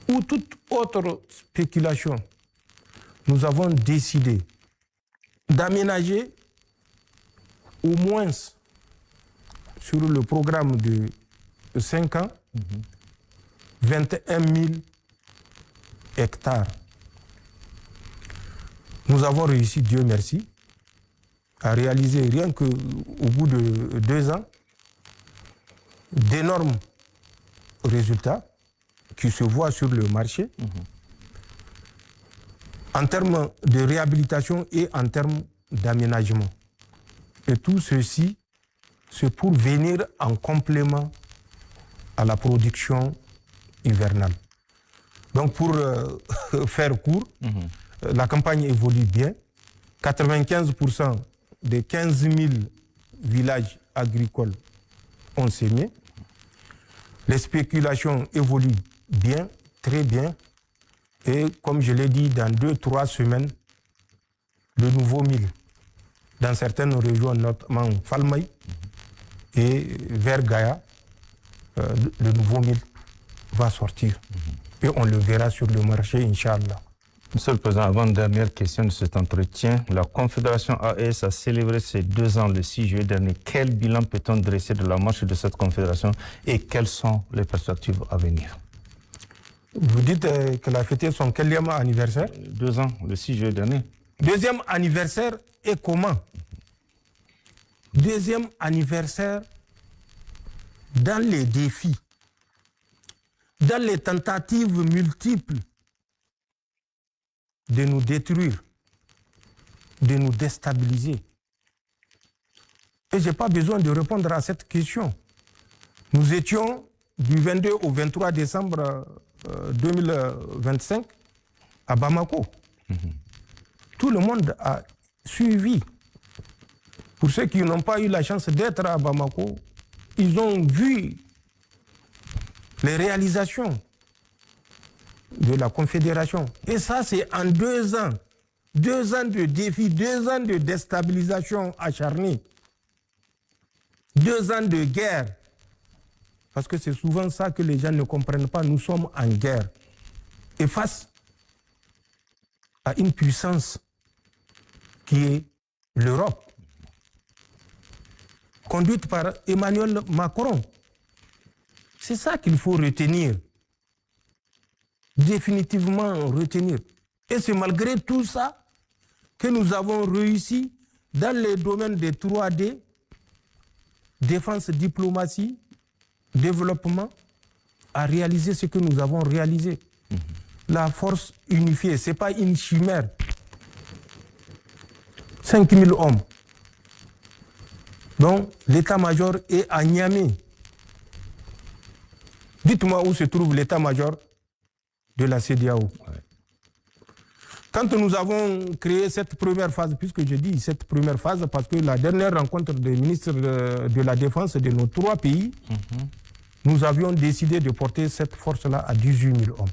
ou toute autre spéculation. Nous avons décidé d'aménager au moins sur le programme de 5 ans 21 000 hectares. Nous avons réussi, Dieu merci, à réaliser rien qu'au bout de 2 ans d'énormes résultats qui se voient sur le marché en termes de réhabilitation et en termes d'aménagement. Et tout ceci, c'est pour venir en complément à la production hivernale. Donc pour faire court, la campagne évolue bien. 95% des 15 000 villages agricoles ont semé. Les spéculations évoluent bien, très bien. Et comme je l'ai dit, dans 2-3 semaines, le nouveau mil, dans certaines régions, notamment Falmaï et vers Gaïa, le nouveau mil va sortir. Et on le verra sur le marché, Inch'Allah. Monsieur le Président, avant-dernière question de cet entretien. La Confédération AES a célébré ses 2 ans le 6 juillet dernier. Quel bilan peut-on dresser de la marche de cette confédération et quelles sont les perspectives à venir? Vous dites qu'elle a fêté son quatrième anniversaire? 2 ans, le 6 juillet dernier. Deuxième anniversaire et comment? Deuxième anniversaire dans les défis, dans les tentatives multiples de nous détruire, de nous déstabiliser. Et je n'ai pas besoin de répondre à cette question. Nous étions du 22 au 23 décembre 2025 à Bamako. Tout le monde a suivi. Pour ceux qui n'ont pas eu la chance d'être à Bamako, ils ont vu les réalisations de la Confédération. Et ça, c'est en 2 ans. 2 ans de défis, 2 ans de déstabilisation acharnée. 2 ans de guerre. Parce que c'est souvent ça que les gens ne comprennent pas. Nous sommes en guerre. Et face à une puissance qui est l'Europe, conduite par Emmanuel Macron. C'est ça qu'il faut retenir. Définitivement retenir. Et c'est malgré tout ça que nous avons réussi dans les domaines des 3D, défense, diplomatie, développement, à réaliser ce que nous avons réalisé. La force unifiée, ce n'est pas une chimère. 5 000 hommes. Donc, l'état-major est à Niamey. Dites-moi où se trouve l'état-major de la CEDEAO. Ouais. Quand nous avons créé cette première phase, puisque je dis cette première phase, parce que la dernière rencontre des ministres de la Défense de nos 3 pays, nous avions décidé de porter cette force-là à 18 000 hommes.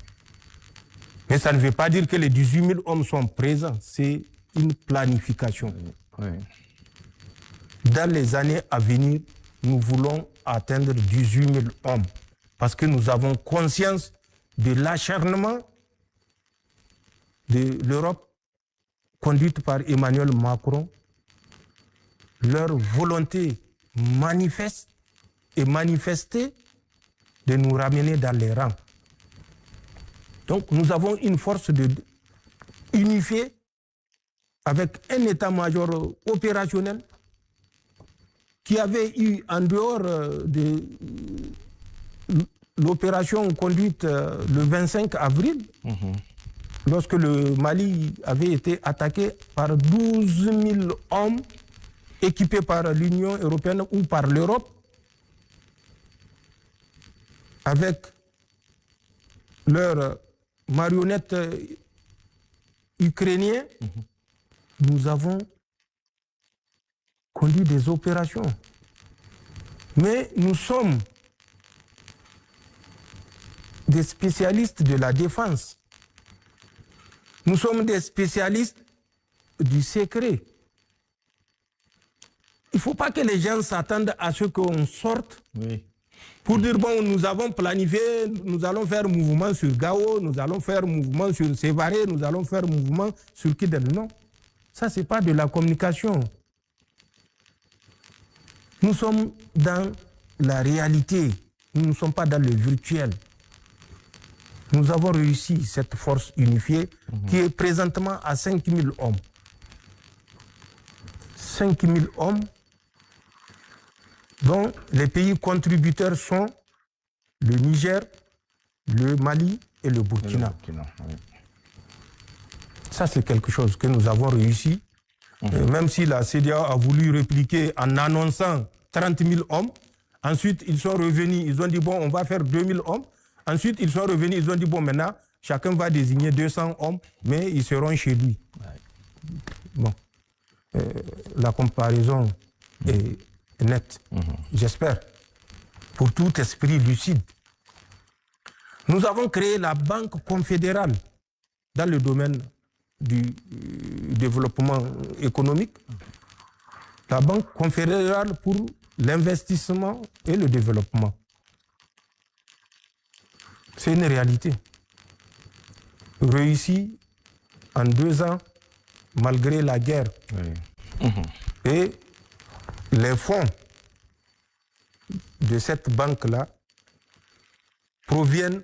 Mais ça ne veut pas dire que les 18 000 hommes sont présents, c'est une planification. Ouais. Dans les années à venir, nous voulons atteindre 18 000 hommes parce que nous avons conscience de l'acharnement de l'Europe conduite par Emmanuel Macron, leur volonté manifeste et manifestée de nous ramener dans les rangs. Donc nous avons une force unifiée avec un état-major opérationnel qui avait eu, en dehors de l'opération conduite le 25 avril, lorsque le Mali avait été attaqué par 12 000 hommes équipés par l'Union européenne ou par l'Europe, avec leurs marionnettes ukrainiennes, nous avons conduit des opérations. Mais nous sommes des spécialistes de la défense. Nous sommes des spécialistes du secret. Il ne faut pas que les gens s'attendent à ce qu'on sorte pour dire, bon, nous avons planifié, nous allons faire mouvement sur Gao, nous allons faire mouvement sur Sévaré, nous allons faire mouvement sur Kidal. Non, ça, ce n'est pas de la communication. Nous sommes dans la réalité, nous ne sommes pas dans le virtuel. Nous avons réussi cette force unifiée qui est présentement à 5 000 hommes. 5 000 hommes dont les pays contributeurs sont le Niger, le Mali et le Burkina. Ça, c'est quelque chose que nous avons réussi. Même si la CEDEAO a voulu répliquer en annonçant 30 000 hommes, ensuite ils sont revenus, ils ont dit bon, on va faire 2 000 hommes. Ensuite, ils sont revenus, ils ont dit bon, maintenant, chacun va désigner 200 hommes, mais ils seront chez lui. Bon. La comparaison est nette, j'espère, pour tout esprit lucide. Nous avons créé la Banque confédérale dans le domaine du développement économique, la Banque confédérale pour l'investissement et le développement. C'est une réalité. Réussi en 2 ans, malgré la guerre. Et les fonds de cette banque-là proviennent,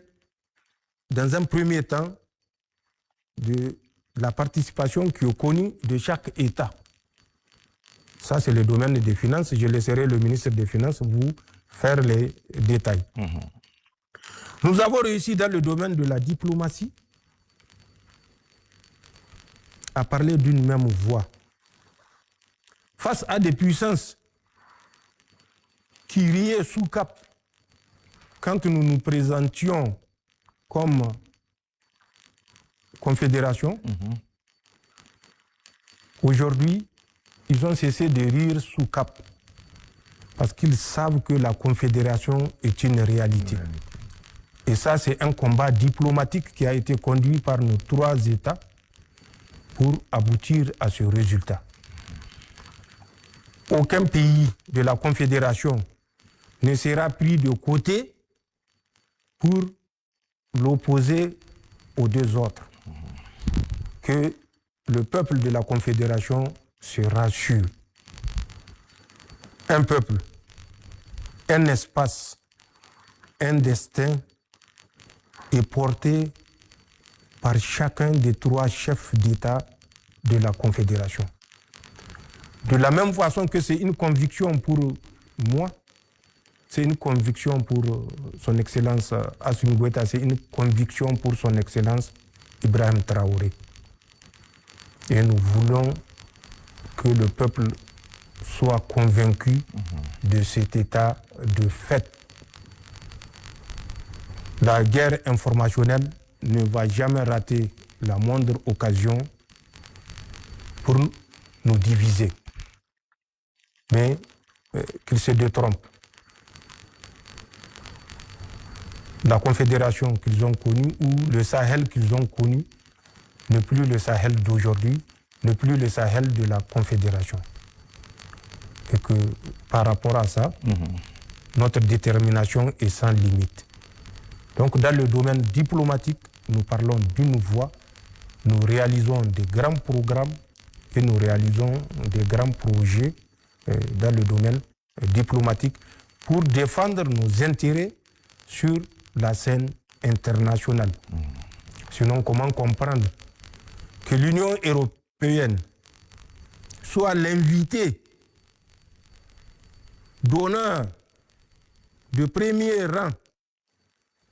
dans un premier temps, de la participation qui est connue de chaque État. Ça, c'est le domaine des finances. Je laisserai le ministre des Finances vous faire les détails. Nous avons réussi dans le domaine de la diplomatie à parler d'une même voix. Face à des puissances qui riaient sous cap quand nous nous présentions comme confédération, aujourd'hui, ils ont cessé de rire sous cap parce qu'ils savent que la confédération est une réalité. Et ça, c'est un combat diplomatique qui a été conduit par nos 3 États pour aboutir à ce résultat. Aucun pays de la confédération ne sera pris de côté pour l'opposer aux 2 autres. Que le peuple de la confédération se rassure. Un peuple, un espace, un destin est porté par chacun des 3 chefs d'État de la confédération. De la même façon que c'est une conviction pour moi, c'est une conviction pour son Excellence Assimi Goïta, c'est une conviction pour son Excellence Ibrahim Traoré. Et nous voulons que le peuple soit convaincu de cet état de fait. La guerre informationnelle ne va jamais rater la moindre occasion pour nous diviser. Mais qu'ils se détrompent. La confédération qu'ils ont connue ou le Sahel qu'ils ont connu n'est plus le Sahel d'aujourd'hui, n'est plus le Sahel de la confédération. Et que par rapport à ça, notre détermination est sans limite. Donc dans le domaine diplomatique, nous parlons d'une voix, nous réalisons des grands programmes et nous réalisons des grands projets dans le domaine diplomatique pour défendre nos intérêts sur la scène internationale. Sinon, comment comprendre que l'Union européenne soit l'invité d'honneur de premier rang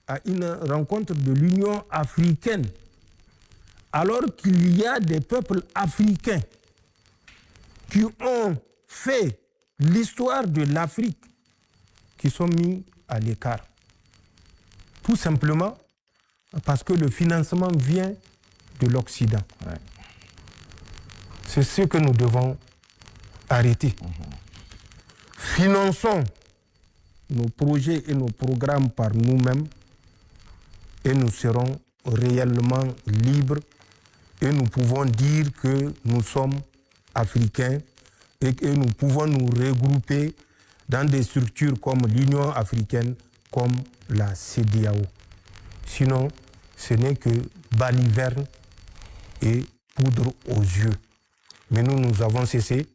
à une rencontre de l'Union africaine, alors qu'il y a des peuples africains qui ont fait l'histoire de l'Afrique, qui sont mis à l'écart. Tout simplement parce que le financement vient de l'Occident. C'est ce que nous devons arrêter. Finançons nos projets et nos programmes par nous-mêmes et nous serons réellement libres et nous pouvons dire que nous sommes africains et que nous pouvons nous regrouper dans des structures comme l'Union africaine, comme la CEDEAO. Sinon, ce n'est que baliverne et poudre aux yeux. Mais nous avons cessé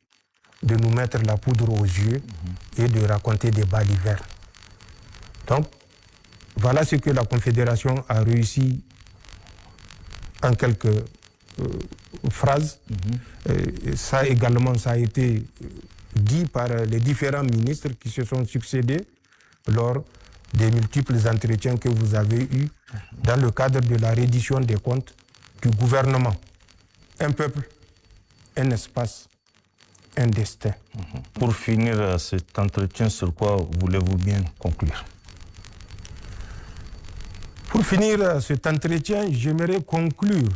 de nous mettre la poudre aux yeux et de raconter des balivernes. Donc, voilà ce que la Confédération a réussi en quelques phrases. Ça également, ça a été dit par les différents ministres qui se sont succédés lors des multiples entretiens que vous avez eus dans le cadre de la reddition des comptes du gouvernement. Un peuple, un espace, un destin. Pour finir cet entretien, sur quoi voulez-vous bien conclure? Pour Pour finir cet entretien, j'aimerais conclure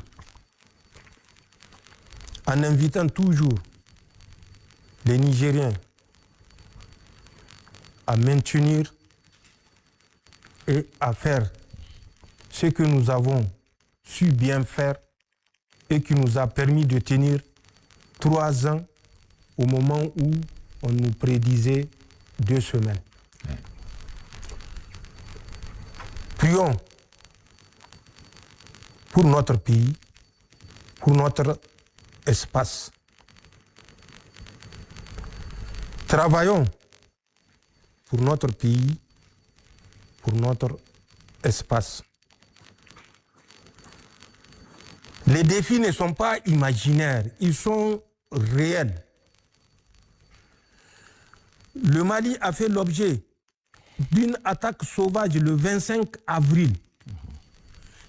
en invitant toujours les Nigériens à maintenir et à faire ce que nous avons su bien faire et qui nous a permis de tenir 3 ans au moment où on nous prédisait 2 semaines. Prions pour notre pays, pour notre espace. Travaillons pour notre pays, pour notre espace. Les défis ne sont pas imaginaires, ils sont réels. Le Mali a fait l'objet d'une attaque sauvage le 25 avril.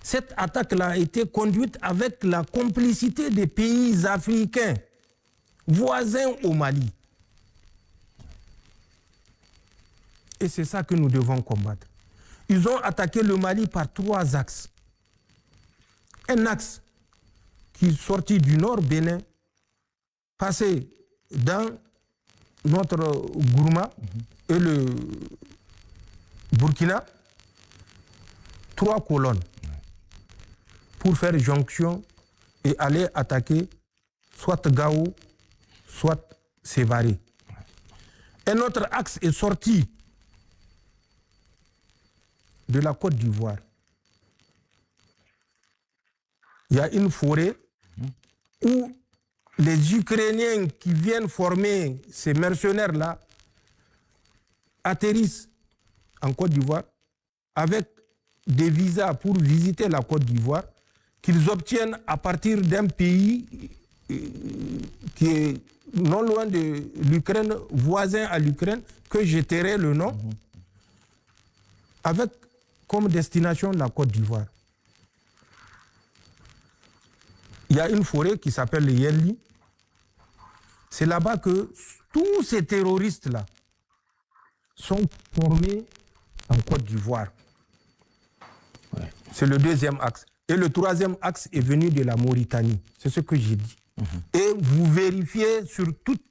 Cette attaque-là a été conduite avec la complicité des pays africains voisins au Mali. Et c'est ça que nous devons combattre. Ils ont attaqué le Mali par 3 axes. Un axe qui est sorti du nord Bénin, passé dans notre Gourma et le Burkina, 3 colonnes pour faire jonction et aller attaquer soit Gao, soit Sévaré. Un autre axe est sorti de la Côte d'Ivoire. Il y a une forêt où les Ukrainiens qui viennent former ces mercenaires-là atterrissent en Côte d'Ivoire avec des visas pour visiter la Côte d'Ivoire qu'ils obtiennent à partir d'un pays qui est non loin de l'Ukraine, voisin à l'Ukraine, que je tairai le nom, avec comme destination la Côte d'Ivoire. Il y a une forêt qui s'appelle le Yelli. C'est là-bas que tous ces terroristes-là sont formés en Côte d'Ivoire. Ouais. C'est le 2e axe. Et le 3e axe est venu de la Mauritanie. C'est ce que j'ai dit. Et vous vérifiez sur toutes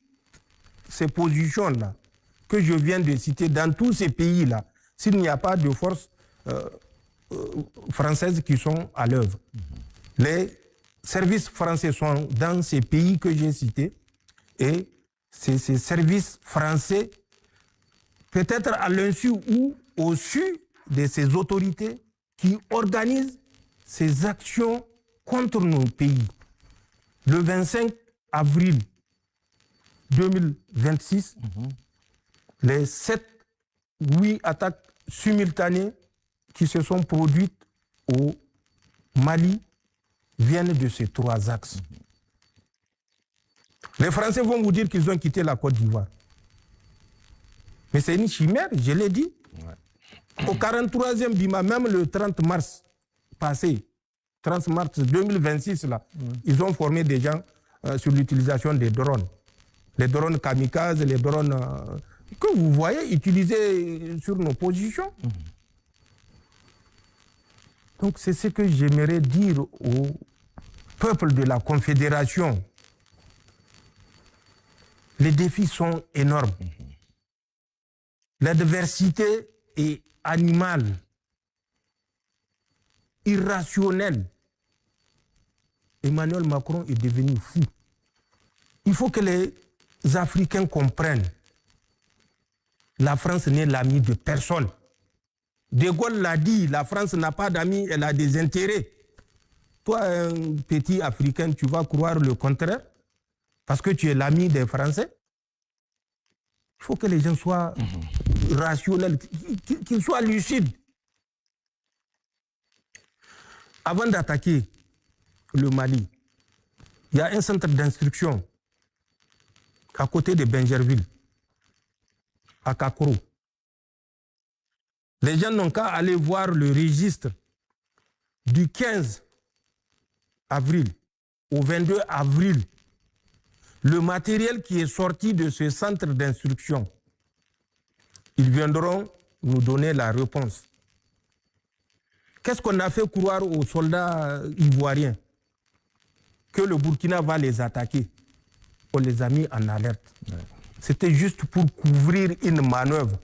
ces positions-là que je viens de citer, dans tous ces pays-là, s'il n'y a pas de forces françaises qui sont à l'œuvre. Les services français sont dans ces pays que j'ai cités et c'est ces services français, peut-être à l'insu ou au-dessus de ces autorités qui organisent ces actions contre nos pays. Le 25 avril 2026, les 7-8 attaques simultanées qui se sont produites au Mali viennent de ces 3 axes. Les Français vont vous dire qu'ils ont quitté la Côte d'Ivoire. Mais c'est une chimère, je l'ai dit. Ouais. Au 43e Bima, même le 30 mars passé, 30 mars 2026, là, ils ont formé des gens sur l'utilisation des drones. Les drones kamikazes, les drones que vous voyez utilisés sur nos positions. Donc c'est ce que j'aimerais dire au peuple de la Confédération. Les défis sont énormes. L'adversité est animale, irrationnelle. Emmanuel Macron est devenu fou. Il faut que les Africains comprennent. La France n'est l'ami de personne. De Gaulle l'a dit, la France n'a pas d'amis, elle a des intérêts. Toi, un petit Africain, tu vas croire le contraire parce que tu es l'ami des Français. Il faut que les gens soient rationnels, qu'ils soient lucides. Avant d'attaquer le Mali, il y a un centre d'instruction à côté de Benjerville, à Kakoro. Les gens n'ont qu'à aller voir le registre du 15 avril au 22 avril. Le matériel qui est sorti de ce centre d'instruction, ils viendront nous donner la réponse. Qu'est-ce qu'on a fait croire aux soldats ivoiriens? Que le Burkina va les attaquer. On les a mis en alerte. Ouais. C'était juste pour couvrir une manœuvre.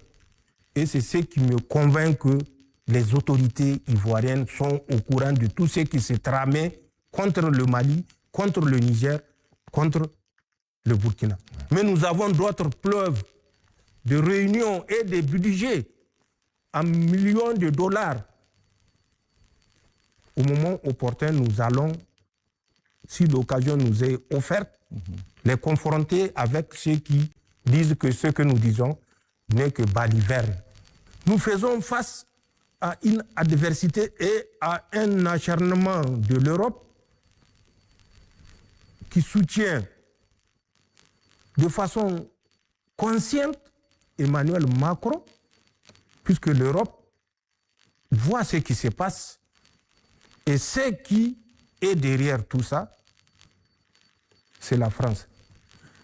Et c'est ce qui me convainc que les autorités ivoiriennes sont au courant de tout ce qui s'est tramé contre le Mali, contre le Niger, contre le Burkina. Ouais. Mais nous avons d'autres preuves de réunions et de budgets en millions de dollars. Au moment opportun, nous allons, si l'occasion nous est offerte, les confronter avec ceux qui disent que ce que nous disons n'est que baliverne. Nous faisons face à une adversité et à un acharnement de l'Europe qui soutient de façon consciente Emmanuel Macron, puisque l'Europe voit ce qui se passe et ce qui est derrière tout ça, c'est la France.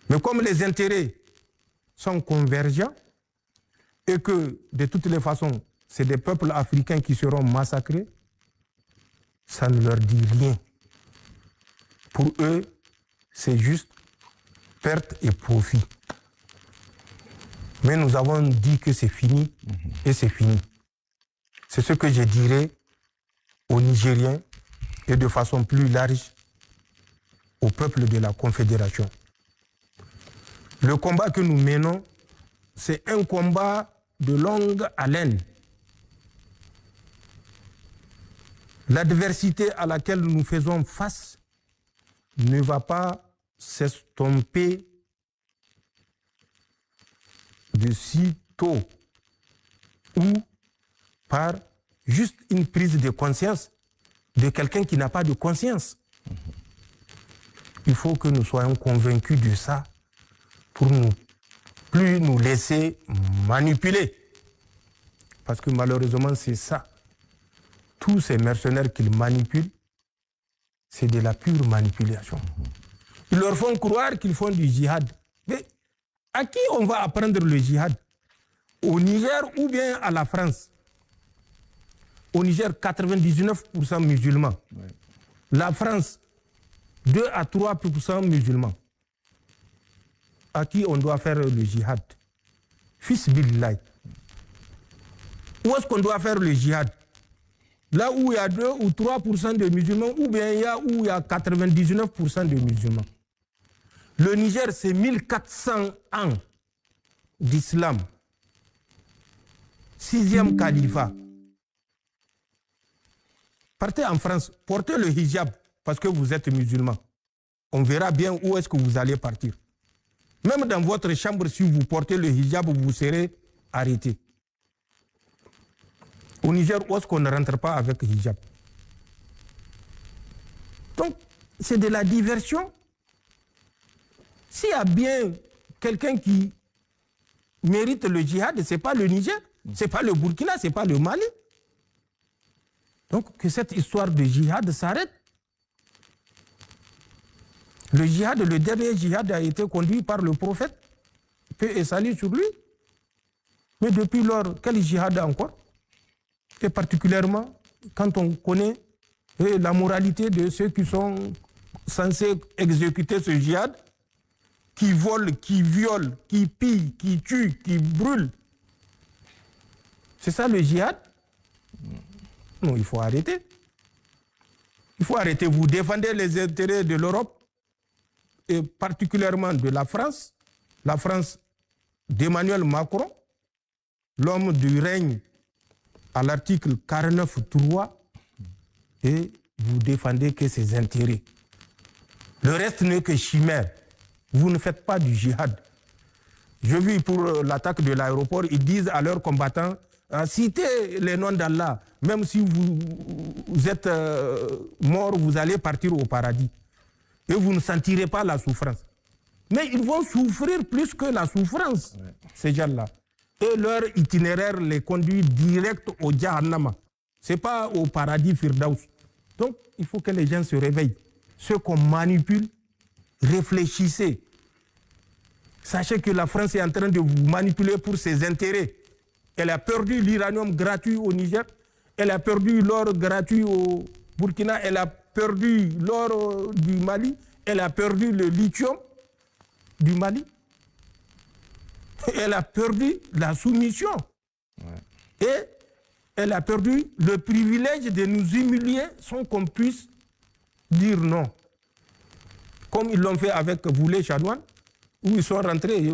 Mais comme les intérêts sont convergents et que de toutes les façons, c'est des peuples africains qui seront massacrés, ça ne leur dit rien. Pour eux, c'est juste perte et profit. Mais nous avons dit que c'est fini et c'est fini. C'est ce que je dirais aux Nigériens et de façon plus large au peuple de la Confédération. Le combat que nous menons, c'est un combat de longue haleine. L'adversité à laquelle nous faisons face ne va pas s'estomper de sitôt ou par juste une prise de conscience de quelqu'un qui n'a pas de conscience. Il faut que nous soyons convaincus de ça pour ne plus nous laisser manipuler. Parce que malheureusement, c'est ça. Tous ces mercenaires qu'ils manipulent, c'est de la pure manipulation. Ils leur font croire qu'ils font du djihad. Mais à qui on va apprendre le djihad? Au Niger ou bien à la France? Au Niger, 99% musulmans. Ouais. La France, 2 à 3% musulmans. À qui on doit faire le djihad? Fils billahi. Où est-ce qu'on doit faire le djihad? Là où il y a 2 ou 3% de musulmans, ou bien où il y a 99% de musulmans. Le Niger, c'est 1400 ans d'islam. 6e califat. Partez en France, portez le hijab parce que vous êtes musulman. On verra bien où est-ce que vous allez partir. Même dans votre chambre, si vous portez le hijab, vous serez arrêté. Au Niger, où est-ce qu'on ne rentre pas avec hijab? Donc, c'est de la diversion. S'il y a bien quelqu'un qui mérite le djihad, ce n'est pas le Niger, ce n'est pas le Burkina, ce n'est pas le Mali. Donc, que cette histoire de djihad s'arrête. Le djihad, le dernier djihad a été conduit par le prophète, paix et salut sur lui. Mais depuis lors, quel djihad encore? Et particulièrement, quand on connaît la moralité de ceux qui sont censés exécuter ce djihad, qui volent, qui violent, qui pillent, qui tuent, qui brûlent. C'est ça le djihad? Non, il faut arrêter. Il faut arrêter. Vous défendez les intérêts de l'Europe et particulièrement de la France d'Emmanuel Macron, l'homme du règne à l'article 49.3, et vous défendez que ses intérêts. Le reste n'est que chimère. Vous ne faites pas du djihad. Je vis pour l'attaque de l'aéroport, ils disent à leurs combattants, citez les noms d'Allah, même si vous êtes mort, vous allez partir au paradis. Et vous ne sentirez pas la souffrance. Mais ils vont souffrir plus que la souffrance, ouais, ces gens-là. Et leur itinéraire les conduit direct au Jahannama. Ce n'est pas au paradis Firdaus. Donc, il faut que les gens se réveillent. Ceux qu'on manipule, réfléchissez. Sachez que la France est en train de vous manipuler pour ses intérêts. Elle a perdu l'uranium gratuit au Niger. Elle a perdu l'or gratuit au Burkina, elle a perdu l'or du Mali, elle a perdu le lithium du Mali. Elle a perdu la soumission. Ouais. Et elle a perdu le privilège de nous humilier sans qu'on puisse dire non. Comme ils l'ont fait avec Boulay-Chanoine, où ils sont rentrés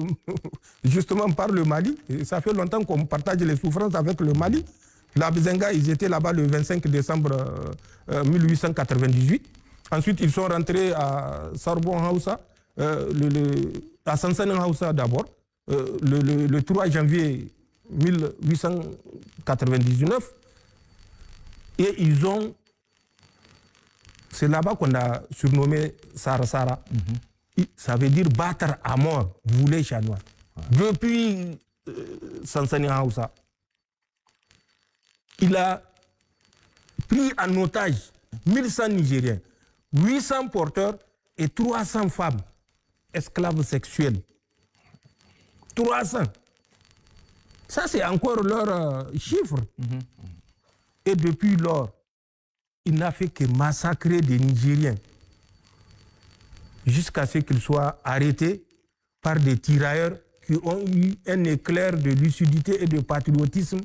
justement par le Mali. Et ça fait longtemps qu'on partage les souffrances avec le Mali. La Bezenga, ils étaient là-bas le 25 décembre 1898. Ensuite, ils sont rentrés à Sarbon Hausa, à Sansanin Hausa d'abord, le 3 janvier 1899. Et ils ont... C'est là-bas qu'on a surnommé Sara. Ça veut dire battre à mort, Boulay-Chanoine. Depuis Sansanin Hausa. Il a pris en otage 1100 Nigériens, 800 porteurs et 300 femmes esclaves sexuelles. 300. Ça, c'est encore leur chiffre. Et depuis lors, il n'a fait que massacrer des Nigériens jusqu'à ce qu'ils soient arrêtés par des tirailleurs qui ont eu un éclair de lucidité et de patriotisme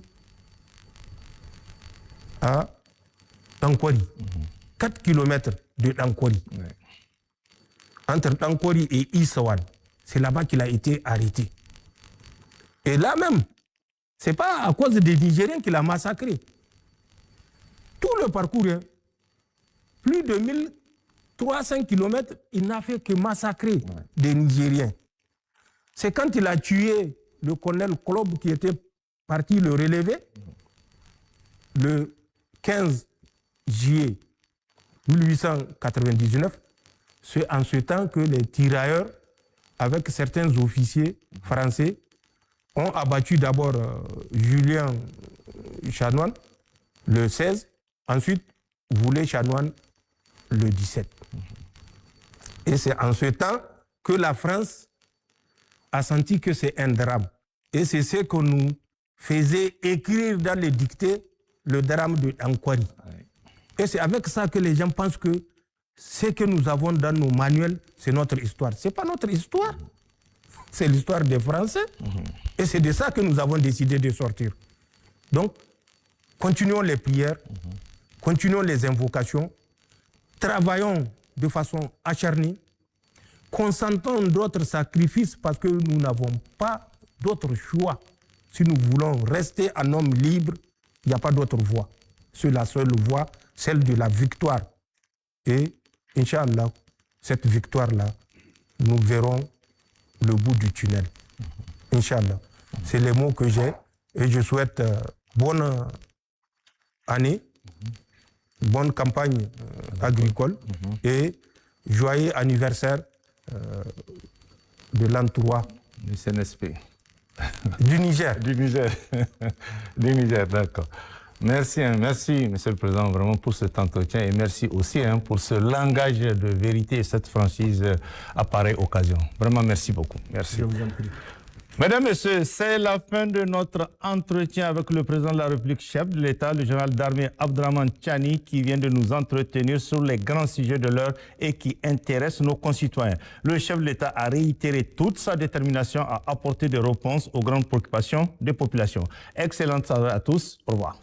à Dankori. 4 km de Dankori. Ouais. Entre Dankori et Issawan. C'est là-bas qu'il a été arrêté. Et là même, ce n'est pas à cause des Nigériens qu'il a massacré. Tout le parcours, hein, plus de 1300 km, il n'a fait que massacrer des Nigériens. C'est quand il a tué le colonel Klob qui était parti le relever, le 15 juillet 1899, c'est en ce temps que les tirailleurs, avec certains officiers français, ont abattu d'abord Julien Chanoine le 16, ensuite Boulay-Chanoine le 17. Et c'est en ce temps que la France a senti que c'est un drame. Et c'est ce que nous faisait écrire dans les dictées le drame de Dankori. Et c'est avec ça que les gens pensent que ce que nous avons dans nos manuels, c'est notre histoire. Ce n'est pas notre histoire. C'est l'histoire des Français. Et c'est de ça que nous avons décidé de sortir. Donc, continuons les prières, continuons les invocations, travaillons de façon acharnée, consentons d'autres sacrifices parce que nous n'avons pas d'autre choix. Si nous voulons rester un homme libre, il n'y a pas d'autre voie. C'est la seule voie, celle de la victoire. Et, Inch'Allah, cette victoire-là, nous verrons le bout du tunnel. Inch'Allah. C'est les mots que j'ai. Et je souhaite bonne année, bonne campagne agricole et joyeux anniversaire de l'an 3 du CNSP. Du Niger. Du Niger. Du Niger, d'accord. Merci, merci, Monsieur le Président, vraiment pour cet entretien et merci aussi pour ce langage de vérité et cette franchise à pareille occasion. Vraiment, merci beaucoup. Merci. Je vous en prie. Mesdames, Messieurs, c'est la fin de notre entretien avec le président de la République, chef de l'État, le général d'armée Abdraman Tchani, qui vient de nous entretenir sur les grands sujets de l'heure et qui intéressent nos concitoyens. Le chef de l'État a réitéré toute sa détermination à apporter des réponses aux grandes préoccupations des populations. Excellente soirée à tous. Au revoir.